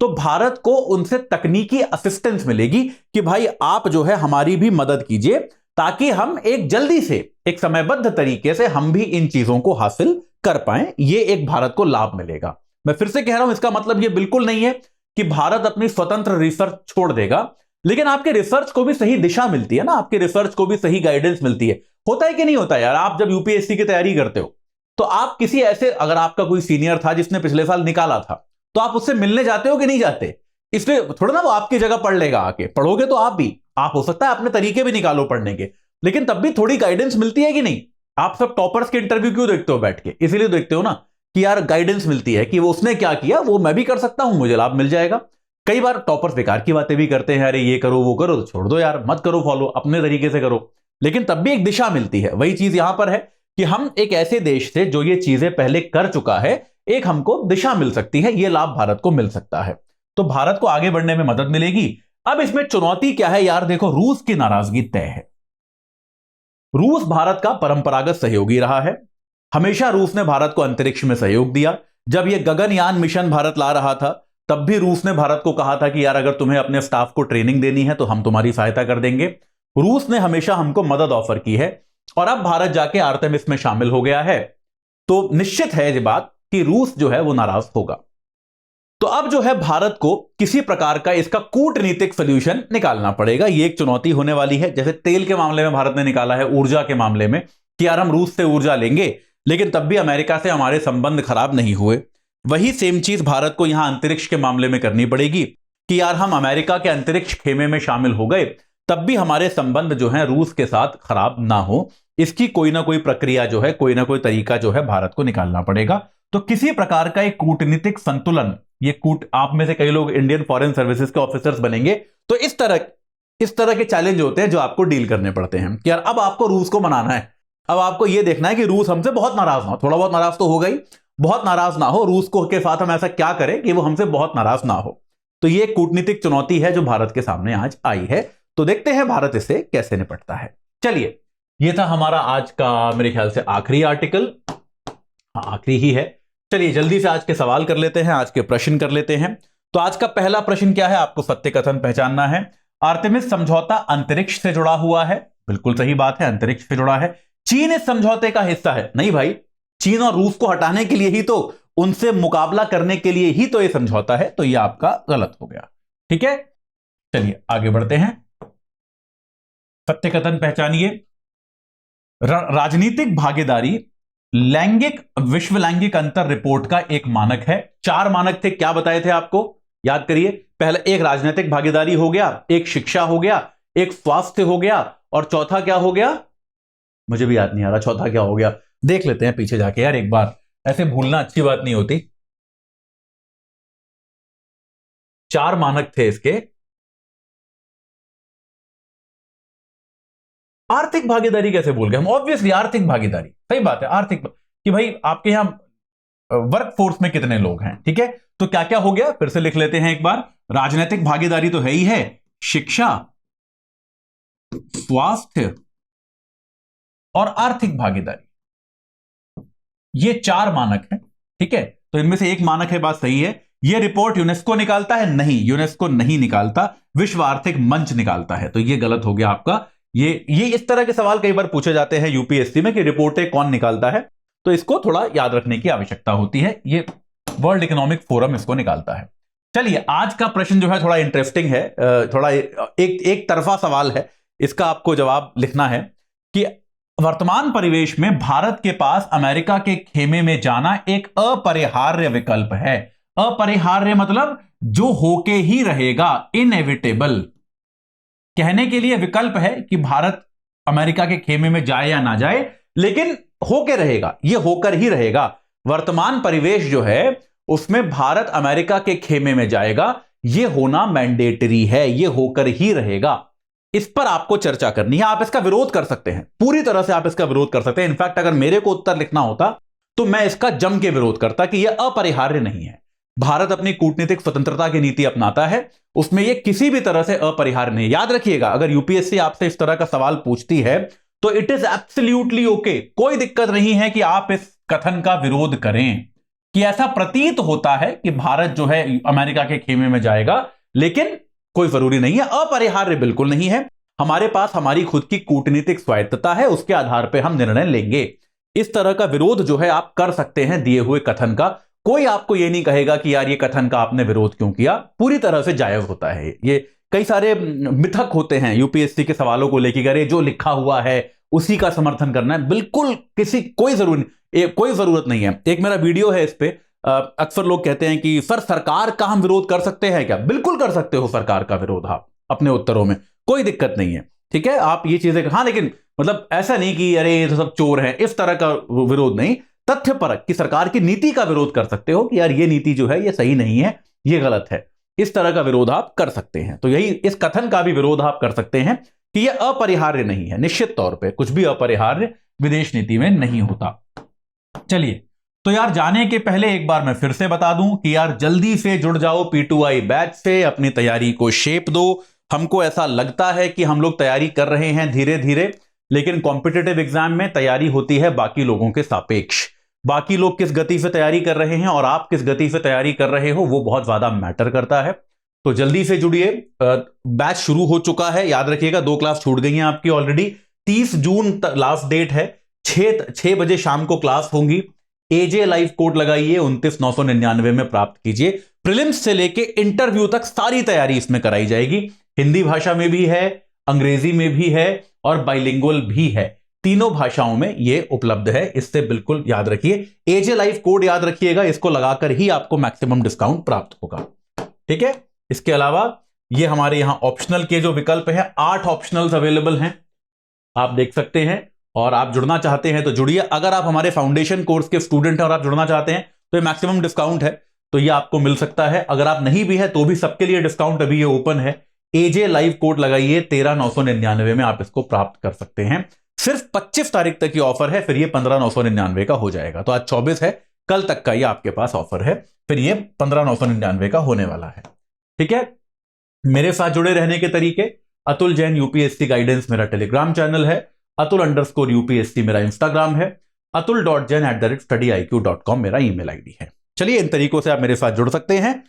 तो भारत को उनसे तकनीकी असिस्टेंस मिलेगी कि भाई आप जो है हमारी भी मदद कीजिए ताकि हम एक जल्दी से, एक समयबद्ध तरीके से हम भी इन चीजों को हासिल कर पाएं। ये एक भारत को लाभ मिलेगा। मैं फिर से कह रहा हूं, इसका मतलब ये बिल्कुल नहीं है कि भारत अपनी स्वतंत्र रिसर्च छोड़ देगा, लेकिन आपके रिसर्च को भी सही दिशा मिलती है ना, आपके रिसर्च को भी सही गाइडेंस मिलती है। होता है कि नहीं होता यार, आप जब यूपीएससी की तैयारी करते हो तो आप किसी ऐसे, अगर आपका कोई सीनियर था जिसने पिछले साल निकाला था, तो आप उससे मिलने जाते हो कि नहीं जाते? इसलिए थोड़ा ना वो आपकी जगह पढ़ लेगा, आके पढ़ोगे तो आप हो सकता है अपने तरीके भी निकालो पढ़ने के, लेकिन तब भी थोड़ी गाइडेंस मिलती है कि नहीं। आप सब टॉपर्स के इंटरव्यू क्यों देखते हो बैठ के? इसीलिए देखते हो ना कि यार गाइडेंस मिलती है कि वो उसने क्या किया वो मैं भी कर सकता हूं, मुझे लाभ मिल जाएगा। कई बार टॉपर्स बेकार की बातें भी करते हैं, अरे ये करो वो करो, तो छोड़ दो यार, मत करो फॉलो, अपने तरीके से करो, लेकिन तब भी एक दिशा मिलती है। वही चीज यहां पर है कि हम एक ऐसे देश से जो ये चीजें पहले कर चुका है, एक हमको दिशा मिल सकती है, यह लाभ भारत को मिल सकता है, तो भारत को आगे बढ़ने में मदद मिलेगी। अब इसमें चुनौती क्या है यार, देखो रूस की नाराजगी तय है। रूस भारत का परंपरागत सहयोगी रहा है, हमेशा रूस ने भारत को अंतरिक्ष में सहयोग दिया। जब यह गगनयान मिशन भारत ला रहा था तब भी रूस ने भारत को कहा था कि यार अगर तुम्हें अपने स्टाफ को ट्रेनिंग देनी है तो हम तुम्हारी सहायता कर देंगे। रूस ने हमेशा हमको मदद ऑफर की है और अब भारत जाके आर्टेमिस में शामिल हो गया है, तो निश्चित है ये बात कि रूस जो है वो नाराज होगा। तो अब जो है भारत को किसी प्रकार का इसका कूटनीतिक सोल्यूशन निकालना पड़ेगा, ये एक चुनौती होने वाली है। जैसे तेल के मामले में भारत ने निकाला है, ऊर्जा के मामले में कि यार हम रूस से ऊर्जा लेंगे लेकिन तब भी अमेरिका से हमारे संबंध खराब नहीं हुए। वही सेम चीज भारत को यहां अंतरिक्ष के मामले में करनी पड़ेगी कि यार हम अमेरिका के अंतरिक्ष खेमे में शामिल हो गए तब भी हमारे संबंध जो है रूस के साथ खराब ना हो। इसकी कोई ना कोई प्रक्रिया जो है, कोई ना कोई तरीका जो है भारत को निकालना पड़ेगा। तो किसी प्रकार का एक कूटनीतिक संतुलन, ये आप में से कई लोग इंडियन फॉरेन सर्विसेज के ऑफिसर्स बनेंगे, तो इस तरह के चैलेंज होते हैं जो आपको डील करने पड़ते हैं कि यार अब आपको रूस को मनाना है, अब आपको यह देखना है कि रूस हमसे बहुत नाराज ना हो, थोड़ा बहुत नाराज तो हो गई, बहुत नाराज ना हो। रूस को के साथ हम ऐसा क्या करें कि वो हमसे बहुत नाराज ना हो। तो ये कूटनीतिक चुनौती है जो भारत के सामने आज आई है, तो देखते हैं भारत इससे कैसे निपटता है। चलिए, ये था हमारा आज का मेरे ख्याल से आखिरी आर्टिकल, आखिरी ही है। चलिए जल्दी से आज के सवाल कर लेते हैं, आज के प्रश्न कर लेते हैं। तो आज का पहला प्रश्न क्या है, आपको सत्य कथन पहचानना है। आर्टेमिस समझौता अंतरिक्ष से जुड़ा हुआ है, बिल्कुल सही बात है, अंतरिक्ष से जुड़ा है। चीन इस समझौते का हिस्सा है, नहीं भाई, चीन और रूस को हटाने के लिए ही तो, उनसे मुकाबला करने के लिए ही तो यह समझौता है, तो यह आपका गलत हो गया। ठीक है, चलिए आगे बढ़ते हैं। सत्य कथन पहचानिए। राजनीतिक भागीदारी लैंगिक विश्व लैंगिक अंतर रिपोर्ट का एक मानक है। 4 मानक थे, क्या बताए थे आपको, याद करिए। पहले एक राजनीतिक भागीदारी हो गया, एक शिक्षा हो गया, एक स्वास्थ्य हो गया, और चौथा क्या हो गया, मुझे भी याद नहीं आ रहा चौथा क्या हो गया, देख लेते हैं पीछे जाके यार एक बार, ऐसे भूलना अच्छी बात नहीं होती। 4 मानक थे इसके। आर्थिक भागीदारी कैसे भूल गए हम, ऑब्वियसली आर्थिक भागीदारी, सही बात है, आर्थिक कि भाई आपके यहां वर्क फोर्स में कितने लोग हैं। ठीक है, तो क्या क्या हो गया, फिर से लिख लेते हैं एक बार। राजनीतिक भागीदारी तो है ही है, शिक्षा, स्वास्थ्य और आर्थिक भागीदारी, ये 4 मानक हैं। ठीक है, तो इनमें से एक मानक है, बात सही है। यह रिपोर्ट यूनेस्को निकालता है, नहीं, यूनेस्को नहीं निकालता, विश्व आर्थिक मंच निकालता है, तो यह गलत हो गया आपका। ये इस तरह के सवाल कई बार पूछे जाते हैं यूपीएससी में कि रिपोर्टें कौन निकालता है, तो इसको थोड़ा याद रखने की आवश्यकता होती है। ये वर्ल्ड इकोनॉमिक फोरम इसको निकालता है। चलिए, आज का प्रश्न जो है थोड़ा इंटरेस्टिंग है, थोड़ा एक तरफा सवाल है, इसका आपको जवाब लिखना है कि वर्तमान परिवेश में भारत के पास अमेरिका के खेमे में जाना एक अपरिहार्य विकल्प है। अपरिहार्य मतलब जो होके ही रहेगा, इनएविटेबल। कहने के लिए विकल्प है कि भारत अमेरिका के खेमे में जाए या ना जाए, लेकिन होके रहेगा, यह होकर ही रहेगा। वर्तमान परिवेश जो है उसमें भारत अमेरिका के खेमे में जाएगा, यह होना मैंडेटरी है, यह होकर ही रहेगा। इस पर आपको चर्चा करनी है। आप इसका विरोध कर सकते हैं, पूरी तरह से आप इसका विरोध कर सकते हैं। इनफैक्ट अगर मेरे को उत्तर लिखना होता तो मैं इसका जम के विरोध करता कि यह अपरिहार्य नहीं है। भारत अपनी कूटनीतिक स्वतंत्रता की नीति अपनाता है, उसमें यह किसी भी तरह से अपरिहार्य नहीं। याद रखिएगा, अगर यूपीएससी आपसे इस तरह का सवाल पूछती है तो इट इज एब्सोल्युटली ओके, कोई दिक्कत नहीं है कि आप इस कथन का विरोध करें कि ऐसा प्रतीत होता है कि भारत जो है अमेरिका के खेमे में जाएगा, लेकिन कोई जरूरी नहीं है, अपरिहार्य बिल्कुल नहीं है। हमारे पास हमारी खुद की कूटनीतिक स्वायत्तता है, उसके आधार पर हम निर्णय लेंगे। इस तरह का विरोध जो है आप कर सकते हैं दिए हुए कथन का। कोई आपको यह नहीं कहेगा कि यार ये कथन का आपने विरोध क्यों किया, पूरी तरह से जायज होता है। ये कई सारे मिथक होते हैं यूपीएससी के सवालों को लेकर, अरे जो लिखा हुआ है उसी का समर्थन करना है, बिल्कुल कोई जरूरत नहीं है। एक मेरा वीडियो है इस पे, अक्सर लोग कहते हैं कि सर सरकार का हम विरोध कर सकते हैं क्या? बिल्कुल कर सकते हो सरकार का विरोध आप अपने उत्तरों में, कोई दिक्कत नहीं है। ठीक है, आप ये चीजें, हाँ, लेकिन मतलब ऐसा नहीं कि अरे ये तो सब चोर हैं, इस तरह का विरोध नहीं। तथ्यपरक कि सरकार की नीति का विरोध कर सकते हो कि यार ये नीति जो है ये सही नहीं है, ये गलत है, इस तरह का विरोध आप कर सकते हैं। तो यही इस कथन का भी विरोध आप कर सकते हैं कि यह अपरिहार्य नहीं है। निश्चित तौर पे कुछ भी अपरिहार्य विदेश नीति में नहीं होता। चलिए तो यार जाने के पहले एक बार मैं फिर से बता दूं कि यार जल्दी से जुड़ जाओ P2I बैच से, अपनी तैयारी को शेप दो। हमको ऐसा लगता है कि हम लोग तैयारी कर रहे हैं धीरे धीरे, लेकिन कॉम्पिटिटिव एग्जाम में तैयारी होती है बाकी लोगों के सापेक्ष। बाकी लोग किस गति से तैयारी कर रहे हैं और आप किस गति से तैयारी कर रहे हो वो बहुत ज्यादा मैटर करता है। तो जल्दी से जुड़िए, बैच शुरू हो चुका है। याद रखिएगा 2 क्लास छूट गई हैं आपकी ऑलरेडी। 30 जून लास्ट डेट है, 6 बजे शाम को क्लास होंगी। एजे लाइव कोड लगाइए, 29,999 में प्राप्त कीजिए। प्रीलिम्स से लेके इंटरव्यू तक सारी तैयारी इसमें कराई जाएगी। हिंदी भाषा में भी है, अंग्रेजी में भी है और बाइलिंगुअल भी है। तीनों भाषाओं में यह उपलब्ध है, इससे बिल्कुल याद रखिए। एजे लाइव कोड याद रखिएगा, इसको लगाकर ही आपको मैक्सिमम डिस्काउंट प्राप्त होगा। ठीक है, इसके अलावा ये हमारे यहां ऑप्शनल के जो विकल्प हैं, 8 ऑप्शनल्स अवेलेबल हैं, आप देख सकते हैं। और आप जुड़ना चाहते हैं तो जुड़िए। अगर आप हमारे फाउंडेशन कोर्स के स्टूडेंट हैं और आप जुड़ना चाहते हैं तो ये मैक्सिमम डिस्काउंट है, तो ये आपको मिल सकता है। अगर आप नहीं भी है तो भी सबके लिए डिस्काउंट अभी ये ओपन है। एजे लाइव कोड लगाइए, 13,999 में आप इसको प्राप्त कर सकते हैं। सिर्फ 25 तारीख तक ये ऑफर है, फिर ये 15,999 का हो जाएगा। तो आज 24 है, कल तक का ये आपके पास ऑफर है, फिर ये 15,999 का होने वाला है। ठीक है, मेरे साथ जुड़े रहने के तरीके, अतुल जैन यूपीएससी गाइडेंस मेरा टेलीग्राम चैनल है, atul_UPSC मेरा इंस्टाग्राम है, atul.jain@studiiq.com मेरा ईमेल आईडी है। चलिए, इन तरीकों से आप मेरे साथ जुड़ सकते हैं।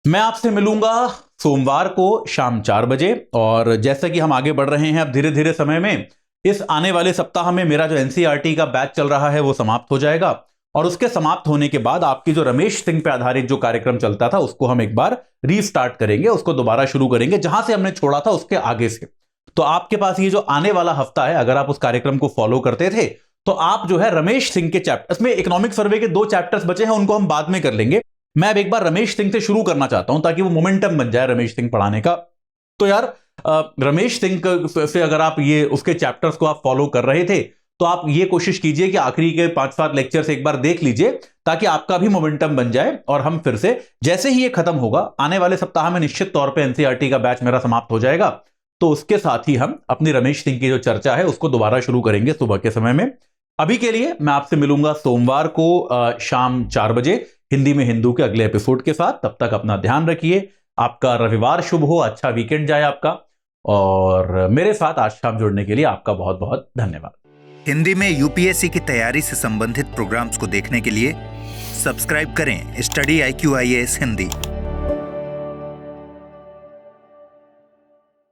मैं आपसे मिलूंगा सोमवार को शाम 4 बजे। और जैसे कि हम आगे बढ़ रहे हैं अब धीरे धीरे समय में, इस आने वाले सप्ताह में मेरा जो एनसीईआरटी का बैच चल रहा है वो समाप्त हो जाएगा। और उसके समाप्त होने के बाद आपकी जो रमेश सिंह पे आधारित जो कार्यक्रम चलता था उसको हम एक बार रीस्टार्ट करेंगे, उसको दोबारा शुरू करेंगे जहां से हमने छोड़ा था उसके आगे से। तो आपके पास ये जो आने वाला हफ्ता है, अगर आप उस कार्यक्रम को फॉलो करते थे तो आप जो है रमेश सिंह के चैप्टर्स में, इकोनॉमिक सर्वे के 2 चैप्टर्स बचे हैं, उनको हम बाद में कर लेंगे। मैं अब एक बार रमेश सिंह से शुरू करना चाहता हूं ताकि वो मोमेंटम बन जाए रमेश सिंह पढ़ाने का। तो यार रमेश सिंह से अगर आप ये उसके चैप्टर्स को आप फॉलो कर रहे थे तो आप ये कोशिश कीजिए कि आखिरी के 5-7 लेक्चर से एक बार देख लीजिए ताकि आपका भी मोमेंटम बन जाए। और हम फिर से जैसे ही ये खत्म होगा, आने वाले सप्ताह में निश्चित तौर पे एनसीईआरटी का बैच मेरा समाप्त हो जाएगा, तो उसके साथ ही हम अपनी रमेश सिंह की जो चर्चा है उसको दोबारा शुरू करेंगे सुबह के समय में। अभी के लिए मैं आपसे मिलूंगा सोमवार को शाम 4 बजे हिंदी में हिंदू के अगले एपिसोड के साथ। तब तक अपना ध्यान रखिए, आपका रविवार शुभ हो, अच्छा वीकेंड जाए आपका। और मेरे साथ आज शाम जुड़ने के लिए आपका बहुत बहुत धन्यवाद। हिंदी में यूपीएससी की तैयारी से संबंधित प्रोग्राम्स को देखने के लिए सब्सक्राइब करें स्टडी IQ IAS हिंदी।